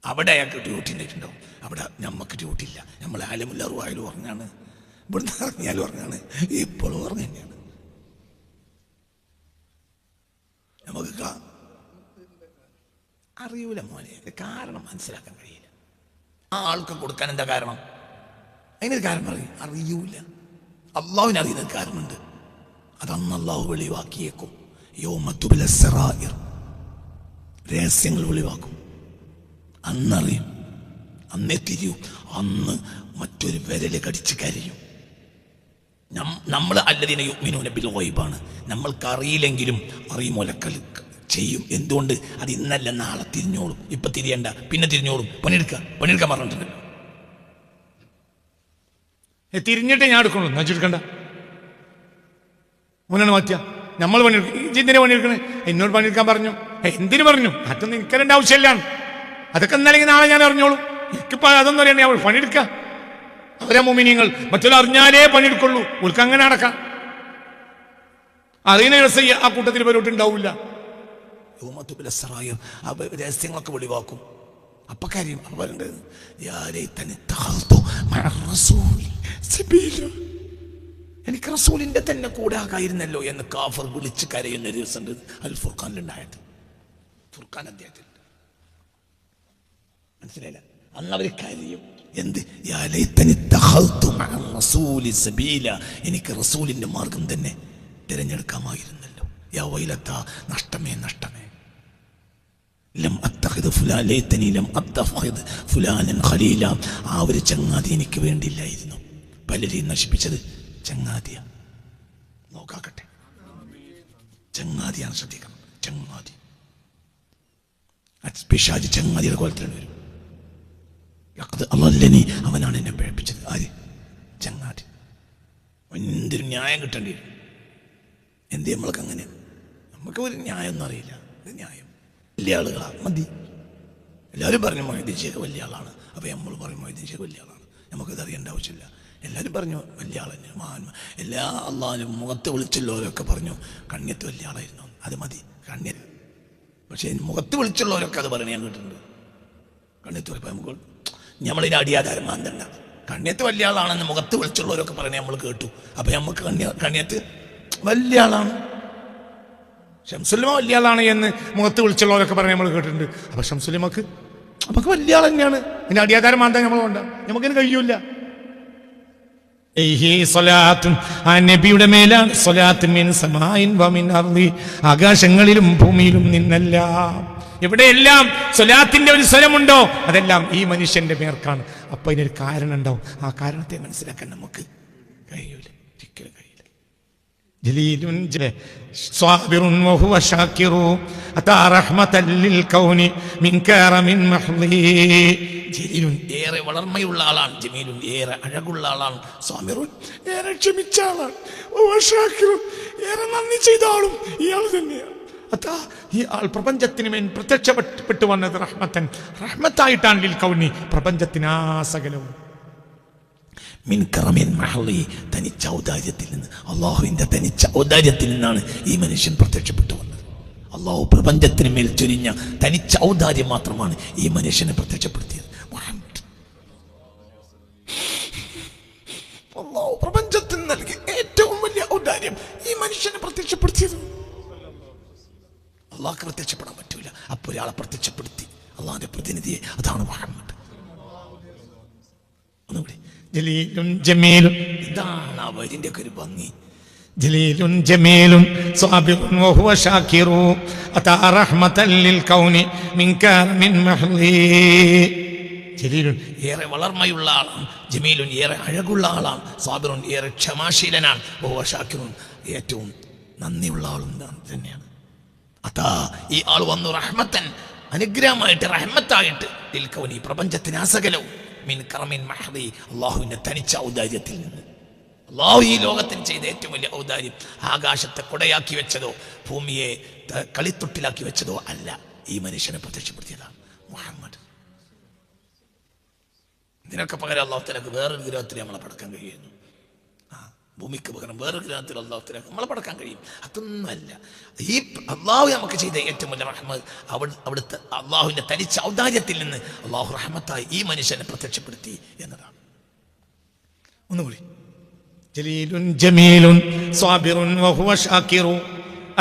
അവിടെ അയാൾക്ക് ഡ്യൂട്ടി ഉണ്ടായിട്ടുണ്ടാവും, അവിടെ നമുക്ക് ഡ്യൂട്ടി ഇല്ല. നമ്മൾ ആലമുല്ലാറും ആയാലും പറഞ്ഞാണ് ഇവിടുന്ന് ഇറങ്ങിയാലും ഉറങ്ങാണ്, ഇപ്പോഴും ഉറങ്ങ തന്നെയാണ്. നമുക്ക് അറിയൂല മോനെ, കാരണം മനസ്സിലാക്കാൻ കഴിയില്ല. ആ ആൾക്ക് കൊടുക്കാൻ എന്താ കാരണം? അതിനൊരു കാരണം പറയും, അറിയൂല. അള്ളാഹുവിന് അറിയുന്ന കാരണമുണ്ട്. അതന്ന് അള്ളാഹു വെളിവാക്കിയേക്കും. യൗമത്തുബില സറായിർ, രഹസ്യങ്ങൾ വെളിവാക്കും. അന്നറിയും, അന്നേ തിരിയും. അന്ന് മറ്റൊരു വിരല് കടിച്ച് കരയും. നമ്മൾ അല്ലദീന യുഅ്മിനൂന ബിൽ ഗൈബാണ്. നമ്മൾക്ക് അറിയില്ലെങ്കിലും അറിയുമോലക്കൽ ചെയ്യും. എന്തുകൊണ്ട്? അത് ഇന്നല്ല നാളെ തിരിഞ്ഞോളും. ഇപ്പൊ തിരിയണ്ട, പിന്നെ തിരിഞ്ഞോളും. പണിയെടുക്കാൻ പറഞ്ഞിട്ടുണ്ടല്ലോ. തിരിഞ്ഞിട്ടേ ഞാൻ എടുക്കണു, നച്ചെടുക്കണ്ട. മുന്നാണ് മാറ്റിയ നമ്മൾ പണിയെടുക്കും. എന്തിനാ പണിയെടുക്കണേ? എന്നോട് പണിയെടുക്കാൻ പറഞ്ഞു. എന്തിനു പറഞ്ഞു? അതൊന്നും എനിക്കറിയേണ്ട ആവശ്യമില്ല. അതൊക്കെ എന്നാലെങ്കിൽ നാളെ ഞാൻ അറിഞ്ഞോളൂ. എനിക്കിപ്പോ അതൊന്നും അറിയണേ. അവൾ പണിയെടുക്കുക. അവരെ മുഅ്മിനീങ്ങൾ മറ്റുള്ള അറിഞ്ഞാലേ പണിയെടുക്കുള്ളൂ. ഓൾക്ക് അങ്ങനെ നടക്കാം. അറിയുന്ന ദിവസം ആ കൂട്ടത്തിൽ പേരോട്ട് ഉണ്ടാവില്ല. രഹസ്യങ്ങളൊക്കെ വെളിവാക്കും. അപ്പൊ കാര്യം എനിക്ക് റസൂലിന്റെ തന്നെ കൂടെ ആകായിരുന്നല്ലോ എന്ന് കാഫർ വിളിച്ച് കരയുന്ന ദിവസം അൽ ഫുർഖാനിലുണ്ടായത്. ഫുർഖാൻ അദ്ദേഹത്തിൽ മനസ്സിലായില്ല. അന്ന് അവർ കരയും. എന്ത്? എനിക്ക് റസൂലിന്റെ മാർഗം തന്നെ തിരഞ്ഞെടുക്കാമായിരുന്നല്ലോ. യാ വൈലത്താ, നഷ്ടമേ നഷ്ടമേ. ലം അത്തഖിദ് ഫുലാൻ ലൈതനി ലം അത്തഖിദ് ഫുലാനൻ ഖലീല. ആ ഒരു ചങ്ങാതി എനിക്ക് വേണ്ടിയില്ലായിരുന്നു. പലരെയും നശിപ്പിച്ചത് ചങ്ങാതിയാ. നോക്കാക്കട്ടെ, ചങ്ങാതിയാണ്. ശ്രദ്ധിക്കണം, ചങ്ങാതി. പിശാച് ചങ്ങാതിയുടെ കോലത്തിലാണ് വരും. അള്ളാഹ് അവനാണ് എന്നെ പിഴപ്പിച്ചത്. ആര്? ചങ്ങാതി. എന്തൊരു ന്യായം കിട്ടേണ്ടി വരും. എന്തേ നമ്മൾക്ക് അങ്ങനെ? നമുക്ക് ഒരു ന്യായം ഒന്നും അറിയില്ല. ഒരു ന്യായം വലിയ ആളുകളാ മതി. എല്ലാവരും പറഞ്ഞു മൊയ്തീൻ ശേഖ് വലിയ ആളാണ്. അപ്പോൾ നമ്മൾ പറയും മൊയ്തീൻ ശേഖ് വലിയ ആളാണ്. നമുക്കത് അറിയേണ്ട ആവശ്യമില്ല. എല്ലാവരും പറഞ്ഞു വലിയ ആളെന്നെ, മഹാന്മാ. എല്ലാ അള്ളാഹും മുഖത്ത് വിളിച്ചുള്ളവരൊക്കെ പറഞ്ഞു കണ്യത്ത് വലിയ ആളായിരുന്നു. അത് മതി, കണ്യത്ത്. പക്ഷേ മുഖത്ത് വിളിച്ചുള്ളവരൊക്കെ അത് പറയണ ഞാൻ കേട്ടിട്ടുണ്ട്. കണ്യത്ത് പറയുമ്പോൾ നമുക്ക് നമ്മളിതിന് അടിയാധാരം മാന്തണ്ട. കണ്യത്ത് വലിയ ആളാണെന്ന് മുഖത്ത് വിളിച്ചുള്ളവരൊക്കെ പറയണേ നമ്മൾ കേട്ടു. അപ്പം നമുക്ക് കണ്യത്ത് വലിയ ആളാണ്, ഷംസുല്ലമ വലിയ ആളാണ് എന്ന് മുഖത്ത് വിളിച്ചുള്ളവരൊക്കെ പറഞ്ഞ് നമ്മൾ കേട്ടിട്ടുണ്ട്. അപ്പം ഷംസുല്ലമക്ക് നമുക്ക് വലിയ ആൾ തന്നെയാണ്. ഇതിന് അടിയാധാരം മാന്താൻ നമ്മൾ വേണ്ട, നമുക്കിന് കഴിയൂല. ആ നബിയുടെ മേലാണ് സ്വലാത്ത് മിൻ സമാഇൻ വമിൻ അർളി, ആകാശങ്ങളിലും ഭൂമിയിലും നിന്നെല്ലാം എവിടെയെല്ലാം സ്വലാത്തിന്റെ ഒരു സ്വരമുണ്ടോ അതെല്ലാം ഈ മനുഷ്യന്റെ മേർക്കാണ്. അപ്പൊ ഇതിനൊരു കാരണം ഉണ്ടാവും. ആ കാരണത്തെ മനസ്സിലാക്കാൻ നമുക്ക് കഴിയൂല, ഒരിക്കലും കഴിയില്ല. ജലീലുൻ സ്വാബിറുൻ വഹുവ ശാകിറു അതാ റഹ്മതൻ ലിൽ കൗനി മിൻ കറമിൻ മഹ്ളി. ജലീലുൻ ഏറെ വളർമയുള്ള ആളാണ്, ജമീലുൻ ഏറെ അഴകുള്ള ആളാണ്, സ്വാബിറുൻ ഏറെ ക്ഷമിച്ച ആളാണ്, വഹുവ ശാകിറുൻ ഏറെ നന്ദി ചെയ്ത ആളും ഇയാൾ തന്നെയാണ്. അതാ ഈ ആൾ പ്രപഞ്ചത്തിന് മേൽ പ്രത്യക്ഷപ്പെട്ടു വന്നത് റഹ്മത്തൻ, റഹ്മത്തായിട്ടാണ് ലിൽ കൗനി, പ്രപഞ്ചത്തിനാസകലവും. മിൻ കറമിൻ മഹ്ളി, തനിച്ച ഔദാര്യത്തിൽ നിന്ന്, അള്ളാഹുവിന്റെ തനിച്ച ഔദാര്യത്തിൽ നിന്നാണ് ഈ മനുഷ്യൻ പ്രത്യക്ഷപ്പെട്ടു വന്നത്. അള്ളാഹു പ്രപഞ്ചത്തിന് മേൽ ചൊരിഞ്ഞ തനിച്ച ഔദാര്യം മാത്രമാണ് ഈ മനുഷ്യനെ പ്രത്യക്ഷപ്പെടുത്തിയത്. അള്ളാഹു പ്രപഞ്ചത്തിന് നൽകി ഏറ്റവും വലിയ ഔദാര്യം ഈ മനുഷ്യനെ പ്രത്യക്ഷപ്പെടുത്തിയത്. അള്ളാഹ്ക്ക് പ്രത്യക്ഷപ്പെടാൻ പറ്റൂല, അപ്പോൾ ഒരാളെ പ്രത്യക്ഷപ്പെടുത്തി, അള്ളാഹിന്റെ പ്രതിനിധിയെ. അതാണ് മുഹമ്മദ്. ഒന്നുകൂടി, ജലീലുൻ ജമീലുൻ, ഇതാണ് ആ വരിന്റെ ഒക്കെ ഒരു ഭംഗി. ജലീലുൻ ജമീലുൻ സ്വാബിറുൻ വഹുവ ശാകിറു അതാ റഹ്മതൻ ലിൽ കൗനി മിൻ കറമിൻ മഹ്ളി. ജലീലുൻ ഏറെ വളർമയുള്ള ആളാണ്, ജമീലുൻ ഏറെ അഴകുള്ള ആളാണ്, സ്വാബിറുൻ ഏറെ ക്ഷമാശീലനാണ്, വഹുവ ശാകിറുൻ ഏറ്റവും നന്ദിയുള്ള ആളും തന്നെയാണ്. അതാ ഈ ആൾ വന്നു റഹ്മത്തൻ, അനുഗ്രഹമായിട്ട്, റഹ്മത്തായിട്ട്, ലിൽ കൗനി പ്രപഞ്ചത്തിന് അസകലവും, മിൻ കറമിൻ മഹ്ളി അള്ളാഹുവിന്റെ തനിച്ച ഔദാര്യത്തിൽ നിന്ന്. അള്ളാഹു ഈ ലോകത്തിൽ ചെയ്ത ഏറ്റവും വലിയ ഔദാര്യം ആകാശത്തെ കൊടയാക്കി വെച്ചതോ ഭൂമിയെ കളിത്തൊട്ടിലാക്കി വെച്ചതോ അല്ല, ഈ മനുഷ്യനെ പ്രത്യക്ഷപ്പെടുത്തിയതാണ് മുഹമ്മദ്. ഇതിനൊക്കെ പകരം അള്ളാഹു തആലക്ക് വേറൊരു ഗ്രഹത്തിൽ നമ്മളെ പടക്കാൻ കഴിയുന്നു. ഭൂമിക്ക് പകരം വേറൊരു ഗ്രഹത്തിൽ അള്ളാഹു തആല നമ്മളെ പടക്കാൻ കഴിയും. അതൊന്നുമല്ല, ഈ അള്ളാഹു നമുക്ക് ചെയ്ത ഏറ്റവും വലിയ റഹ്മത്ത് അവിടുത്തെ അള്ളാഹുവിന്റെ തനിച്ച ഔദാര്യത്തിൽ നിന്ന് അള്ളാഹു റഹ്മത്തായി ഈ മനുഷ്യനെ പ്രത്യക്ഷപ്പെടുത്തി എന്നതാണ്. ഒന്നുകൂടി, ജലീലുൻ ജമീലുൻ സ്വാബിറുൻ വഹുവ ശാകിറു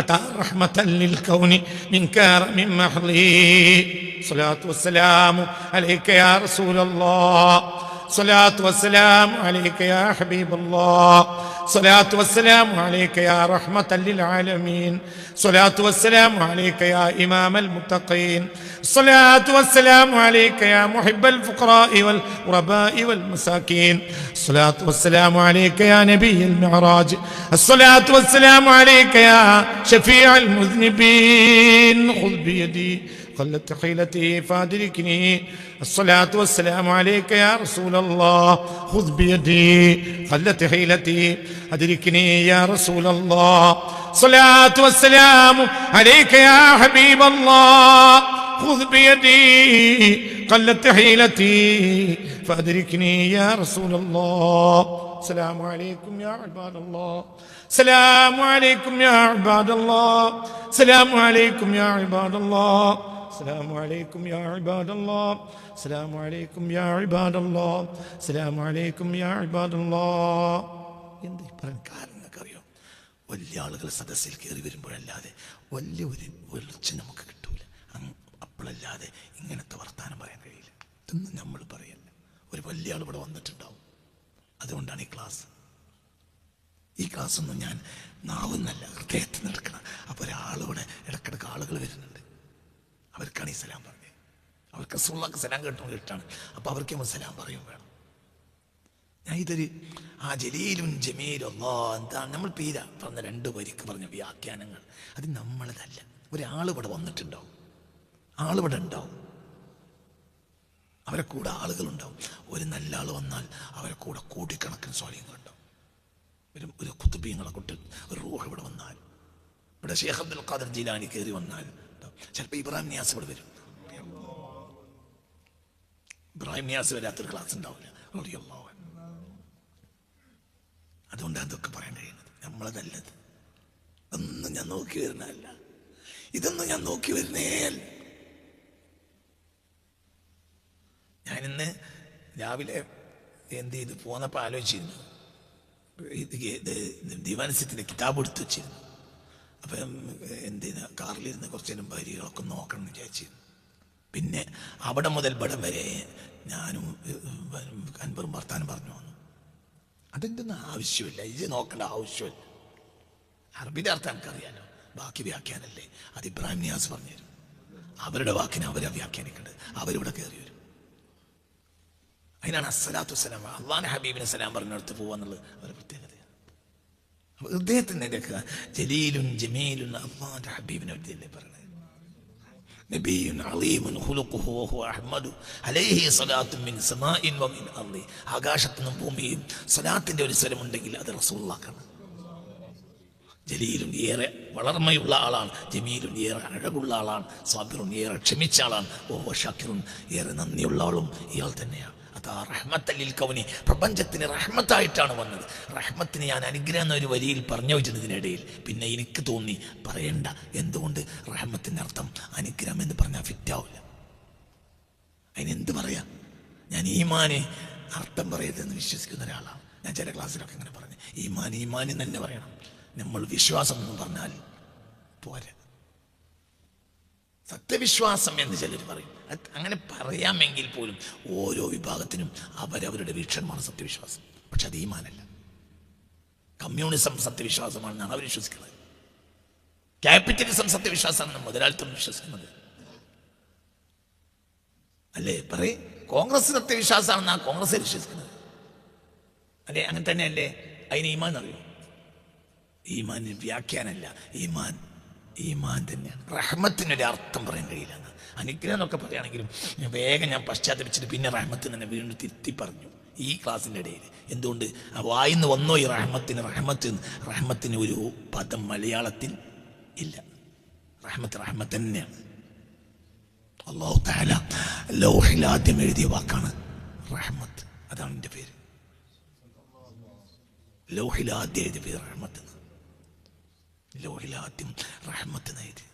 അതാ റഹ്മതൻ ലിൽ കൗനി മിൻ കറമിൻ മഹ്ലി സ്വലാത്തു വസ്സലാമു അലൈക യാ റസൂലല്ലാഹ് സ്വലാത്തു വസ്സലാമു അലൈക യാ ഹബീബല്ലാഹ് സ്വലാത്തു വസ്സലാമു അലൈക യാ റഹ്മതൻ ലിൽ ആലമീൻ സ്വലാത്തു വസ്സലാമു അലൈക യാ ഇമാമൽ മുത്തഖീൻ സ്വലാത്തു വസ്സലാമു അലൈക യാ മുഹിബ്ബൽ ഫുഖറാഇ വൽ ഖുറബാഇ വൽ മസാകീൻ സ്വലാത്തു വസ്സലാമു അലൈക യാ നബിയ്യൽ മിഅ്റാജ് സ്വലാത്തു വസ്സലാമു അലൈക യാ ശഫീഉൽ മുദ്നിബീൻ ഖുദ് ബിയദി قلت حيلتي فادركني الصلاة والسلام عليك يا رسول الله خذ بيدي قلت حيلتي أدركني يا رسول الله صلاة والسلام عليك يا حبيب الله خذ بيدي قلت حيلتي فأدركني يا رسول الله السلام عليكم يا عباد الله السلام عليكم يا عباد الله السلام عليكم يا عباد الله السلام عليكم يا عباد الله السلام عليكم يا عباد الله السلام عليكم يا عباد الله. എന്ത് പറയാൻ കാരണം നിങ്ങൾക്കറിയോ? വലിയ ആളുകൾ സദസ്സിൽ കയറി വരുമ്പോഴല്ലാതെ വലിയ ഒരു വെളിച്ചം നമുക്ക് കിട്ടൂല. അപ്പോഴല്ലാതെ ഇങ്ങനത്തെ വർത്താനം പറയാൻ കഴിയില്ല. ഇതൊന്നും നമ്മൾ പറയല്ല. ഒരു വലിയ ആൾ ഇവിടെ വന്നിട്ടുണ്ടാവും. അതുകൊണ്ടാണ് ഈ ക്ലാസ്. ഈ ക്ലാസ്സൊന്നും ഞാൻ നാവുന്നല്ല, ഹൃദയത്തിൽ നിൽക്കണം. അപ്പോൾ ഒരാളിവിടെ ഇടക്കിടക്ക് ആളുകൾ വരുന്നുണ്ട്. അവർക്കാണ് ഈ സലാം പറഞ്ഞത്. അവർക്ക് റസൂലുള്ളാഹിക്ക് സലാം കേട്ടുകൊണ്ട് ഇഷ്ടമാണ്. അപ്പോൾ അവർക്ക് നമ്മൾ സലാം പറയും വേണം. ഞാൻ ഇതൊരു ആ ജലീലുൻ ജമീലും എന്താണ് നമ്മൾ പീര പറഞ്ഞ 2 വരിക്ക് പറഞ്ഞ വ്യാഖ്യാനങ്ങൾ അത് നമ്മളതല്ല. ഒരാൾ ഇവിടെ വന്നിട്ടുണ്ടാവും, ആളിവിടെ ഉണ്ടാവും, അവരെ കൂടെ ആളുകളുണ്ടാവും. ഒരു നല്ല ആൾ വന്നാൽ അവരെ കൂടെ കോടിക്കണക്കിന് സ്വാലിഹ്യങ്ങളുണ്ടാവും. ഒരു ഖുതുബിയങ്ങളെ കൂട്ടി ഒരു റൂഹ് ഇവിടെ വന്നാൽ, ഇവിടെ ശൈഖ് അബ്ദുൽ ഖാദിർ ജീലാനി കയറി വന്നാൽ, ചിലപ്പോൾ ഇബ്രാഹിം നിയാസ് ഇവിടെ വരും. ഇബ്രാഹിം നിയാസ് വരാത്തൊരു ക്ലാസ് ഉണ്ടാവില്ല. അതുകൊണ്ടാണ് അതൊക്കെ പറയാൻ കഴിയുന്നത്. നമ്മളതല്ലത്. ഒന്നും ഞാൻ നോക്കി വരുന്നതല്ല, ഇതൊന്നും ഞാൻ നോക്കി വരുന്നേ അല്ല. ഞാനിന്ന് രാവിലെ എന്ത് ചെയ്ത് പോന്നപ്പോൾ ആലോചിച്ചിരുന്നു, ദിവാൻസിന്റെ കിതാബ് എടുത്ത് വെച്ചിരുന്നു. അപ്പം എന്തിനാ കാറിലിരുന്ന് കുറച്ച് നേരം വരികളൊക്കെ നോക്കണം എന്ന് വിചാരിച്ചിരുന്നു. പിന്നെ അവിടെ മുതൽ ഇവിടം വരെ ഞാനും അൻവറും വർത്താനം പറഞ്ഞു വന്നു. അതിൻ്റെ ഒന്നും ആവശ്യമില്ല, ഇത് നോക്കേണ്ട ആവശ്യമില്ല. അറബിയുടെ അർത്ഥം എനിക്കറിയാലോ, ബാക്കി വ്യാഖ്യാനല്ലേ അത് ഇബ്രാഹിം നിയാസ് പറഞ്ഞു തരും. അവരുടെ വാക്കിനെ അവരെ വ്യാഖ്യാനിക്കേണ്ടത്. അവരിവിടെ കയറി വരും. അതിനാണ് അസ്സലാത്തു വസ്സലാം അള്ളാഹുവിന്റെ ഹബീബിന് സലാം പറഞ്ഞെടുത്ത് പോവാന്നുള്ളത് അവരുടെ പ്രത്യേകതയാണ്. ഹൃദയത്തിൻ്റെ ജലീലുൻ ജമീലുൻ അള്ളാഹുവിന്റെ ഹബീബിനെ പറ്റിയല്ലേ പറയുന്നത്. നബിയുൻ അലീമുൻ ഖുലുഖുഹു വഹുവ അഹ്മദു അലൈഹി സ്വലാത്തുൻ മിൻ സമാഇൻ വമിൻ അർളി. ആകാശത്തുനിന്നും ഭൂമിയും സ്വലാത്തിന്റെ ഒരു സ്വരമുണ്ടെങ്കിൽ അത് റസൂലുള്ളാഹിക്കാണ്. ജലീലുൻ ഏറെ വളർമയുള്ള ആളാണ്, ജമീലുൻ ഏറെ അഴകുള്ള ആളാണ്, സ്വാബിറുൻ ഏറെ ക്ഷമിച്ച ആളാണ്, വഹുവ ശാകിറുൻ ഏറെ നന്ദിയുള്ള ആളും ഇയാൾ തന്നെയാണ്. അതാ റഹ്മത്തൻ ലിൽ കൗനി, പ്രപഞ്ചത്തിന് റഹ്മത്തായിട്ടാണ് വന്നത്. റഹ്മത്തിന് ഞാൻ അനുഗ്രഹം എന്നൊരു വരിയിൽ പറഞ്ഞു വെച്ചതിനിടയിൽ പിന്നെ എനിക്ക് തോന്നി പറയണ്ട. എന്തുകൊണ്ട്? റഹ്മത്തിൻ്റെ അർത്ഥം അനുഗ്രഹം എന്ന് പറഞ്ഞാൽ ഫിറ്റാവില്ല. അതിനെന്ത് പറയാം? ഞാൻ ഈമാന് അർത്ഥം പറയരുതെന്ന് വിശ്വസിക്കുന്ന ഒരാളാണ്. ഞാൻ ചില ക്ലാസ്സിലൊക്കെ അങ്ങനെ പറഞ്ഞു, ഈമാൻ എന്ന് തന്നെ പറയണം. നമ്മൾ വിശ്വാസം എന്ന് പറഞ്ഞാൽ പോരാ, സത്യവിശ്വാസം എന്ന് ചിലർ പറയും. അങ്ങനെ പറയാമെങ്കിൽ പോലും ഓരോ വിഭാഗത്തിനും അവരവരുടെ വീക്ഷണമാണ് സത്യവിശ്വാസം. പക്ഷെ അത് ഈമാനല്ല. കമ്മ്യൂണിസം സത്യവിശ്വാസമാണെന്നാണ് അവർ വിശ്വസിക്കുന്നത്. ക്യാപിറ്റലിസം സത്യവിശ്വാസമാണെന്ന് മുതലാളിത്തം വിശ്വസിക്കുന്നത് അല്ലേ? പറയും കോൺഗ്രസ് സത്യവിശ്വാസമാണെന്നാണ് കോൺഗ്രസ് വിശ്വസിക്കുന്നത് അല്ലേ? അങ്ങനെ തന്നെയല്ലേ? അതിന് ഈമാൻ അറിയും. ഈമാന് വ്യാഖ്യാനല്ല, ഈമാൻ തന്നെയാണ്. റഹ്മത്തിനൊരു അർത്ഥം പറയാൻ കഴിയില്ല. അനുഗ്രഹം എന്നൊക്കെ പറയുകയാണെങ്കിലും വേഗം ഞാൻ പശ്ചാത്തപിച്ചിട്ട് പിന്നെ റഹ്മത്തിന് തന്നെ വീണ്ടും തിരുത്തി പറഞ്ഞു ഈ ക്ലാസ്സിൻ്റെ ഇടയിൽ. എന്തുകൊണ്ട്? വായിന്ന് വന്നോ ഈ റഹ്മത്തിന് ഒരു പദം മലയാളത്തിൽ ഇല്ല. റഹ്മത്ത് തന്നെയാണ്. അല്ലാഹു തആല ലൗഹിൽ ആദ്യം എഴുതിയ വാക്കാണ് റഹ്മത്ത്. അതാണ് എൻ്റെ പേര്. ലൗഹിൽ ആദ്യം എഴുതിയ പേര് റഹ്മത്ത്. ലോഹിൽ ആദ്യം റഹ്മത്ത് എഴുതി.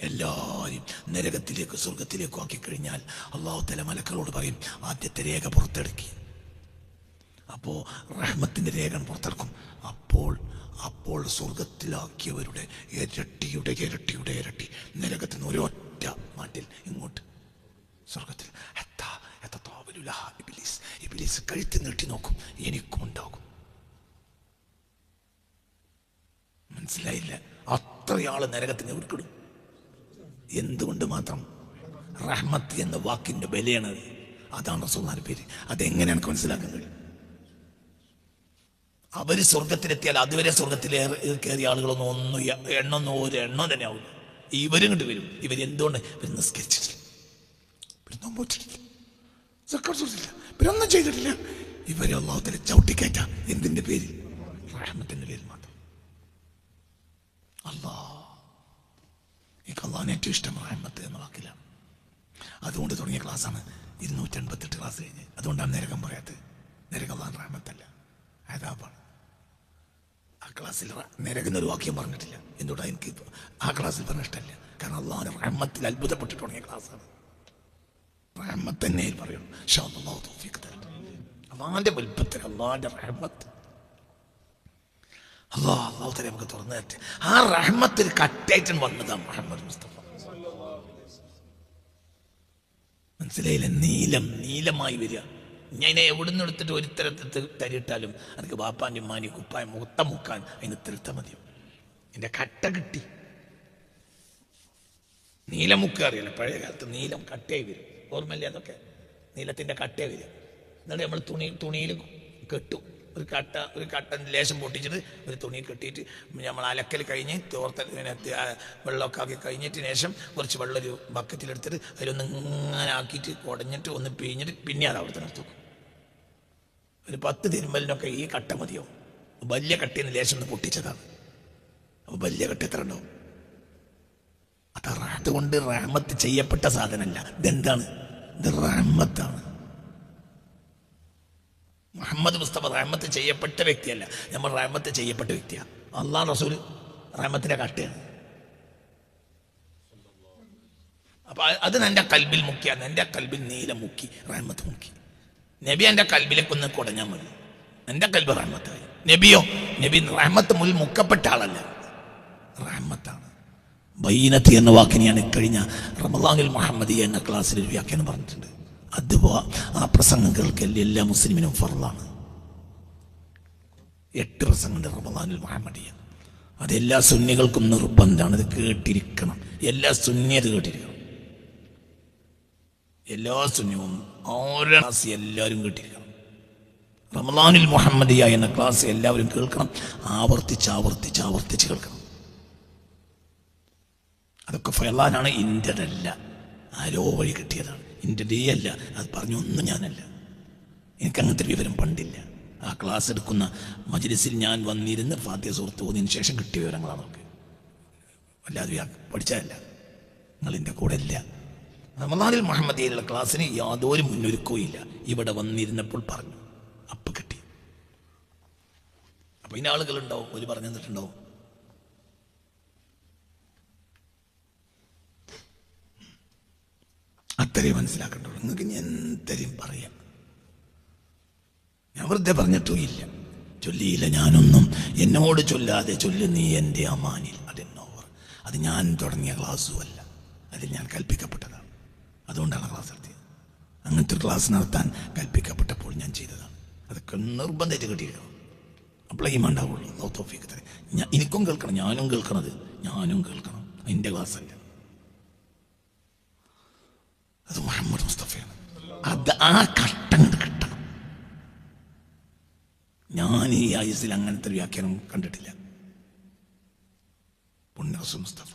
എല്ലാവരും നരകത്തിലേക്ക് സ്വർഗത്തിലേക്കും ആക്കി കഴിഞ്ഞാൽ അല്ലാഹു തആല മലക്കളോട് പറയും, ആദ്യത്തെ രേഖ പുറത്തെടുക്കി. അപ്പോൾ റഹ്മത്തിൻ്റെ രേഖ പുറത്തെടുക്കും. അപ്പോൾ സ്വർഗത്തിലാക്കിയവരുടെ ഇരട്ടിയുടെ ഇരട്ടിയുടെ ഇരട്ടി നരകത്തിൽ നിന്ന് ഒരൊറ്റ മാറ്റിൽ ഇങ്ങോട്ട് സ്വർഗത്തിൽ ഇബ്ലീസ് കഴുത്തി നീട്ടി നോക്കും, എനിക്കും ഉണ്ടാകും. മനസ്സിലായില്ല? അത്രയാള് നരകത്തിന് എവിടുക്കിടും. എന്തുകൊണ്ട് മാത്രം? റഹ്മത്ത് എന്ന വാക്കിന്റെ ബലയാണത്. അതാണ് റസൂലുള്ളാഹിന്റെ പേര്. അതെങ്ങനെ എനിക്ക് മനസ്സിലാക്കാൻ കഴിയും? അവര് സ്വർഗത്തിലെത്തിയാൽ അതുവരെ സ്വർഗത്തിൽ കയറിയ ആളുകളൊന്നും ഒന്നും ഒരു എണ്ണം തന്നെ ആവില്ല. ഇവരും ഇങ്ങോട്ട് വരും. ഇവരെന്തുകൊണ്ട്? ഇവർ നിസ്കരിച്ചിട്ടില്ല, ഇവരൊന്നും ചെയ്തിട്ടില്ല. ഇവരെ അല്ലാഹു തആല ചവിട്ടിക്കയറ്റാം. എന്തിന്റെ പേരിൽ? റഹ്മത്തിന്റെ പേരിൽ മാത്രം. എനിക്ക് അള്ളാഹിനെ ഏറ്റവും ഇഷ്ടം റഹ്മത്ത് എന്ന വാക്കിലാണ്. അതുകൊണ്ട് തുടങ്ങിയ ക്ലാസ്സാണ് 288 ക്ലാസ് കഴിഞ്ഞ്. അതുകൊണ്ടാണ് നരകം പറയാത്തത്. നരകം അള്ളാഹ് റഹ്മത്തല്ല, അദാബാണ്. ആ ക്ലാസ്സിൽ നരകുന്നൊരു വാക്യം പറഞ്ഞിട്ടില്ല. എന്തുകൊണ്ടാണ് എനിക്ക് ആ ക്ലാസ്സിൽ പറഞ്ഞ ഇഷ്ടമല്ല? കാരണം അള്ളാഹിന്റെ റഹ്മത്തിൽ അത്ഭുതപ്പെട്ട് തുടങ്ങിയ ക്ലാസ്സാണ്. റഹ്മത്ത് തന്നെ പറയണം. അള്ളാഹിന്റെ വലുപ്പത്തിൽ അള്ളാഹിന്റെ റഹ്മത്ത് അള്ളാഹു തആല നമുക്ക് തുറന്നു തരട്ടെ. ആ റഹ്മത്തിൽ കട്ടായിട്ട് വന്നതാണ് മുഹമ്മദ് മുസ്തഫ. മനസ്സിലായില്ല? നീലമായി വരിക. ഞാൻ എവിടുന്ന് എടുത്തിട്ട് ഒരു തരത്തിൽ തരിയിട്ടാലും എനിക്ക് ബാപ്പാൻ്റെ ഉമ്മാനി കുപ്പായം മൊത്തം മുക്കാൻ അതിന് തിരുത്ത മതിയോ? എൻ്റെ കട്ട കിട്ടി. നീലമുക്ക അറിയാലോ, പഴയ കാലത്ത് നീലം കട്ടയായി വരും. ഓർമ്മയില്ലേ? അതൊക്കെ നീലത്തിൻ്റെ കട്ടയായി വരും. എന്നിട്ട് നമ്മൾ തുണിയിൽ കെട്ടും. ഒരു കട്ടൻ ലേശം പൊട്ടിച്ചിട്ട് ഒരു തുണി കെട്ടിയിട്ട് നമ്മൾ അലക്കൽ കഴിഞ്ഞ് വെള്ളമൊക്കെ ആക്കി കഴിഞ്ഞിട്ട് ശേഷം കുറച്ച് വെള്ളം ഒരു ബക്കറ്റിലെടുത്തിട്ട് അതിലൊന്ന് ഇങ്ങനെ ആക്കിയിട്ട് കുടഞ്ഞിട്ട് ഒന്ന് പിഴിഞ്ഞിട്ട് പിന്നെ അത് അവിടെ തന്നെ എടുത്തു. ഒരു 10 തിരുമ്പലിനൊക്കെ ഈ കട്ട മതിയോ? വലിയ കട്ടയിൽ നിന്ന് ലേശം ഒന്ന് പൊട്ടിച്ചതാണ്. അപ്പോൾ വലിയ കട്ട എത്ര ഉണ്ടാവും? അതുകൊണ്ട് റഹ്മത്ത് ചെയ്യപ്പെട്ട സാധനമല്ല. ഇതെന്താണ്? ഇത് റഹ്മത്താണ്. മുഹമ്മദ് മുസ്തഫ റഹ്മത്ത് ചെയ്യപ്പെട്ട വ്യക്തിയല്ല, നമ്മൾ റഹ്മത്ത് ചെയ്യപ്പെട്ട വ്യക്തിയാണ്. അള്ളാഹ് റസൂൽ റഹ്മത്തിന്റെ കട്ടയാണ്. അപ്പൊ അത് എൻ്റെ കൽബിൽ മുക്കിയാണ്. എൻ്റെ കൽബിൽ നീലം മുക്കി, റഹ്മത്ത് മുക്കി. നബി എൻ്റെ കൽബിലേക്ക് ഒന്ന് കുടഞ്ഞാൽ മതി, എൻ്റെ കൽബ് റഹ്മത്തായി. നബി റഹ്മത്ത് മുന്നിൽ മുക്കപ്പെട്ട ആളല്ല, റഹ്മത്താണ്. ബൈനത്ത് എന്ന വാക്കിന് ഞാൻ കഴിഞ്ഞ റമളാനുൽ മുഹമ്മദി എന്ന ക്ലാസ്സിൽ ഒരു വ്യാഖ്യാനം പറഞ്ഞിട്ടുണ്ട്. ആ പ്രസംഗം കേൾക്കൽ എല്ലാ മുസ്ലിമിനും ഫർളാണ്. 8 പ്രസംഗമുണ്ട് റമളാനുൽ മുഹമ്മദിയ. അതെല്ലാ സുന്നികൾക്കും നിർബന്ധമാണ്. അത് കേട്ടിരിക്കണം. എല്ലാ സുന്നിയും അത് കേട്ടിരിക്കണം. എല്ലാ സുന്നിയും ഓരോ ക്ലാസ് എല്ലാവരും കേട്ടിരിക്കണം. റമളാനുൽ മുഹമ്മദിയ എന്ന ക്ലാസ് എല്ലാവരും കേൾക്കണം. ആവർത്തിച്ച് കേൾക്കണം. അതൊക്കെ ഫർളാനാണ്, ഇൻ്റെതല്ല. ആരോ വഴി കിട്ടിയതാണ്, ഇൻ്റെതേ അല്ല. അത് പറഞ്ഞൊന്നും ഞാനല്ല. എനിക്ക് അങ്ങനത്തെ വിവരം പണ്ടില്ല. ആ ക്ലാസ് എടുക്കുന്ന മജ്‌ലിസിൽ ഞാൻ വന്നിരുന്ന് ഫാത്തിഹ സൂറത്ത് ഓതിയതിനു ശേഷം കിട്ടിയ വിവരങ്ങളാണ്. നമുക്ക് അല്ലാതെ പഠിച്ചതല്ല. നിങ്ങളെൻ്റെ കൂടെ ഇല്ല. റമളാനുൽ മുഹമ്മദിയയിലുള്ള ക്ലാസ്സിന് യാതൊരു മുന്നൊരുക്കവും ഇല്ല. ഇവിടെ വന്നിരുന്നപ്പോൾ പറഞ്ഞു, അപ്പം കിട്ടി. അപ്പം ഇന്ന ആളുകളുണ്ടാവും, ഒരു പറഞ്ഞു തന്നിട്ടുണ്ടാവും. അത്രയും മനസ്സിലാക്കണ്ടുള്ളൂ. നിങ്ങൾക്ക് ഞാൻ എന്തരെയും പറയാം. ഞാൻ വെറുതെ പറഞ്ഞിട്ടും ഇല്ല, ചൊല്ലിയില്ല ഞാനൊന്നും. എന്നോട് ചൊല്ലാതെ ചൊല്ലു നീ എൻ്റെ അമാനിൽ. അതെന്നോവർ. അത് ഞാൻ തുടങ്ങിയ ക്ലാസ്സും അല്ല, അതിൽ ഞാൻ കൽപ്പിക്കപ്പെട്ടതാണ്. അതുകൊണ്ടാണ് ക്ലാസ് നടത്തിയത്. അങ്ങനത്തെ ഒരു ക്ലാസ് നടത്താൻ കൽപ്പിക്കപ്പെട്ടപ്പോൾ ഞാൻ ചെയ്തതാണ്. അതൊക്കെ നിർബന്ധമായിട്ട് കിട്ടിയിരിക്കണം. അപ്പോഴേ ഉണ്ടാവുള്ളൂ. അല്ലാഹു തൗഫീഖ് തരട്ടെ. എനിക്കും കേൾക്കണം, ഞാനും കേൾക്കണം. എൻ്റെ ക്ലാസ്സല്ല, അത് മുഹമ്മദ് മുസ്തഫയാണ്. അത് ആ ഘട്ടം കിട്ടണം. ഞാൻ ഈ ആയുസ്സിൽ അങ്ങനത്തെ ഒരു വ്യാഖ്യാനം കണ്ടിട്ടില്ല. പുണ്യ റസൂൽ മുസ്തഫ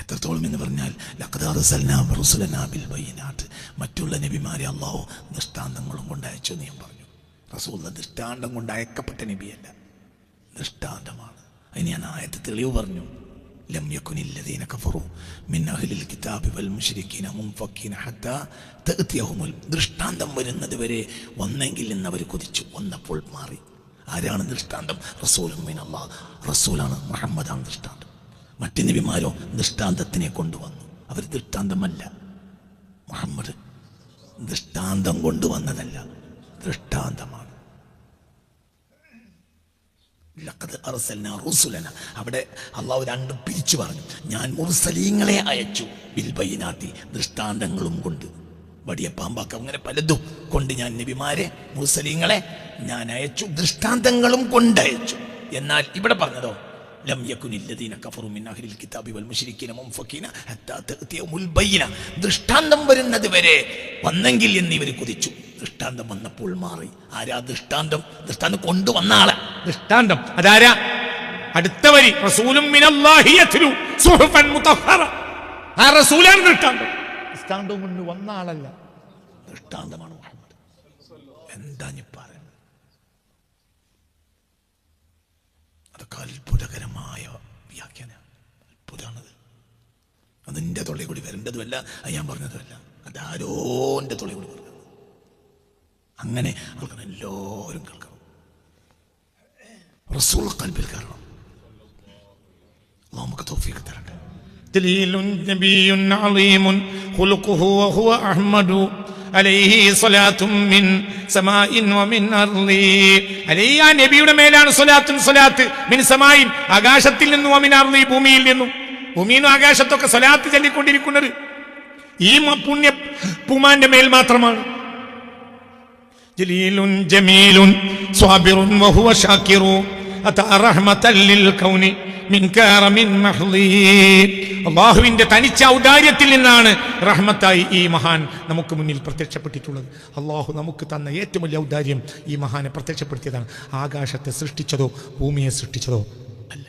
എത്രത്തോളം എന്ന് പറഞ്ഞാൽ ലഖദ് അർസൽനാ റസൂലനാ ബിൽ ബയ്യിനാത്ത്. മറ്റുള്ള നബിമാരെ അല്ലാഹു ദൃഷ്ടാന്തങ്ങളും കൊണ്ട് അയച്ചു എന്ന് ഞാൻ പറഞ്ഞു. റസൂൽ ദൃഷ്ടാന്തം കൊണ്ട് അയക്കപ്പെട്ട നബിയല്ല, ദൃഷ്ടാന്തമാണ്. അതിന് ഞാൻ ആയത്ത് തെളിവ് പറഞ്ഞു. ലം യകുനില്ലദീന കഫറു മിൻ അഹ്ലിൽ കിതാബി വൽ മുശ്രിക്കീന മുൻഫക്കീന ഹത്താ തഅതിയഹുൽ. ദൃഷ്ടാന്തം വരുന്നത് വരെ വന്നെങ്കിൽ എന്നവർ കൊതിച്ചു. വന്നപ്പോൾ മാറി. ആരാണ് ദൃഷ്ടാന്തം? റസൂലുൻ മിനല്ലാഹ്. റസൂലാണ്, മുഹമ്മദാണ് ദൃഷ്ടാന്തം. മറ്റു നബിമാരോ ദൃഷ്ടാന്തത്തിനെ കൊണ്ടുവന്നു. അവർ ദൃഷ്ടാന്തമല്ല. മുഹമ്മദ് ദൃഷ്ടാന്തം കൊണ്ടുവന്നതല്ല, ദൃഷ്ടാന്തമാണ്. ലഖദ് അർസൽനാ റുസുലനാ. അവിടെ അള്ളാഹു രണ്ടും പിരിച്ചു പറഞ്ഞു. ഞാൻ മുർസലീങ്ങളെ അയച്ചു ബിൽ ബയ്യിനാത്തി, ദൃഷ്ടാന്തങ്ങളും കൊണ്ട്. വടിയ പാമ്പാക്ക അങ്ങനെ പലതും കൊണ്ട് ഞാൻ നബിമാരെ മുർസലീങ്ങളെ ഞാൻ അയച്ചു, ദൃഷ്ടാന്തങ്ങളും കൊണ്ടയച്ചു. എന്നാൽ ഇവിടെ പറഞ്ഞതോ ലം യകുനില്ലദീന കഫറു മിൻ അഹ്ലിൽ കിതാബി വൽ മുശ്രിക്കീന മുൻഫക്കീന ഹത്താ തഅതിയഹുൽ ബയ്യിന. ദൃഷ്ടാന്തം വരുന്നത് വരെ വന്നെങ്കിൽ എന്നിവർ കൊതിച്ചു. ദൃഷ്ടാന്തം വന്നപ്പോൾ മാറി. ആരാ ദൃഷ്ടാന്തം? ദൃഷ്ടാന്തം കൊണ്ടുവന്ന ആളെ ദൃഷ്ടാന്തം അതാരാ? അടുത്ത വരി റസൂലും മിനല്ലാഹി യത്ലു സുഹുഫൻ മുതഹ്ഹറ. ആ റസൂലാണ് ദൃഷ്ടാന്തം. ദൃഷ്ടാന്തം കൊണ്ട് വന്ന ആളല്ല, ദൃഷ്ടാന്തമാണ് മുഹമ്മദ്. എന്താ ഞാൻ പറയുന്നത്? അതൊക്കെ അത്ഭുതകരമായ വ്യാഖ്യാനം. അത്ഭുതമാണത്. അതിൻ്റെ തൊള്ളയിൽ കൂടി വരേണ്ടതുമല്ല, അത് ഞാൻ പറഞ്ഞതുമല്ല, അതാരോൻ്റെ തൊള്ളയിൽ കൂടി പറഞ്ഞത്. അങ്ങനെ ആൾക്കാർ എല്ലാവരും കേൾക്കണം. റസൂൽ ഖൽബിൽ കയറണം. അല്ലാഹു നമുക്ക് തൗഫീഖ് തരട്ടെ. ദലീലുൻ നബിയുൻ അളീമുൻ ഖുലുഖുഹു വഹുവ അഹ്മദു അലൈഹി സ്വലാത്തും മിൻ സമാഇൻ വമിൻ അർളി. അലൈഹി ആ നബിയുടെ മേലാണ് സ്വലാത്തും സ്വലാത്ത്. മിൻ സമാഇൻ ആകാശത്തിൽ നിന്നും വമിൻ അർളി ഭൂമിയിൽ നിന്നും. ഭൂമിയിൽ നിന്നും ആകാശത്തൊക്കെ സ്വലാത്ത് ചൊല്ലിക്കൊണ്ടിരിക്കുന്നത് ഈ പുണ്യ പൂമാന്റെ മേൽ മാത്രമാണ്. ജലീലുൻ ജമീലുൻ സ്വാബിറുൻ വഹുവ ശാകിറു അതാ റഹ്മതൻ ലിൽ കൗനി മിൻ കറമിൻ മഹ്ളി. അല്ലാഹുവിന്റെ തനിച്ച ഔദാര്യത്തിൽ നിന്നാണ് റഹ്മത്തായി ഈ മഹാൻ നമുക്ക് മുന്നിൽ പ്രത്യക്ഷപ്പെട്ടിട്ടുള്ളത്. അല്ലാഹു നമുക്ക് തന്ന ഏറ്റവും വലിയ ഔദാര്യം ഈ മഹാനെ പ്രത്യക്ഷപ്പെടുത്തിയതാണ്. ആകാശത്തെ സൃഷ്ടിച്ചതോ ഭൂമിയെ സൃഷ്ടിച്ചതോ അല്ല.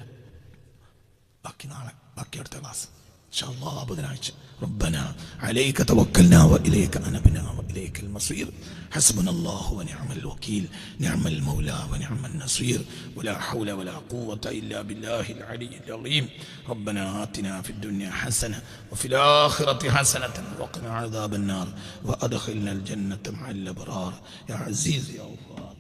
ബാക്കി നാളെ, ബാക്കി അടുത്ത ക്ലാസ് ഇൻഷാ അല്ലാഹ് ബുധനാഴ്ച. ربنا عليك توكلنا وإليك أنبنا وإليك المصير حسبنا الله ونعم الوكيل نعم المولى ونعم النصير ولا حول ولا قوة إلا بالله العلي العظيم ربنا آتنا في الدنيا حسنة وفي الآخرة حسنة وقنا عذاب النار وأدخلنا الجنة مع الأبرار يا عزيز يا غفار.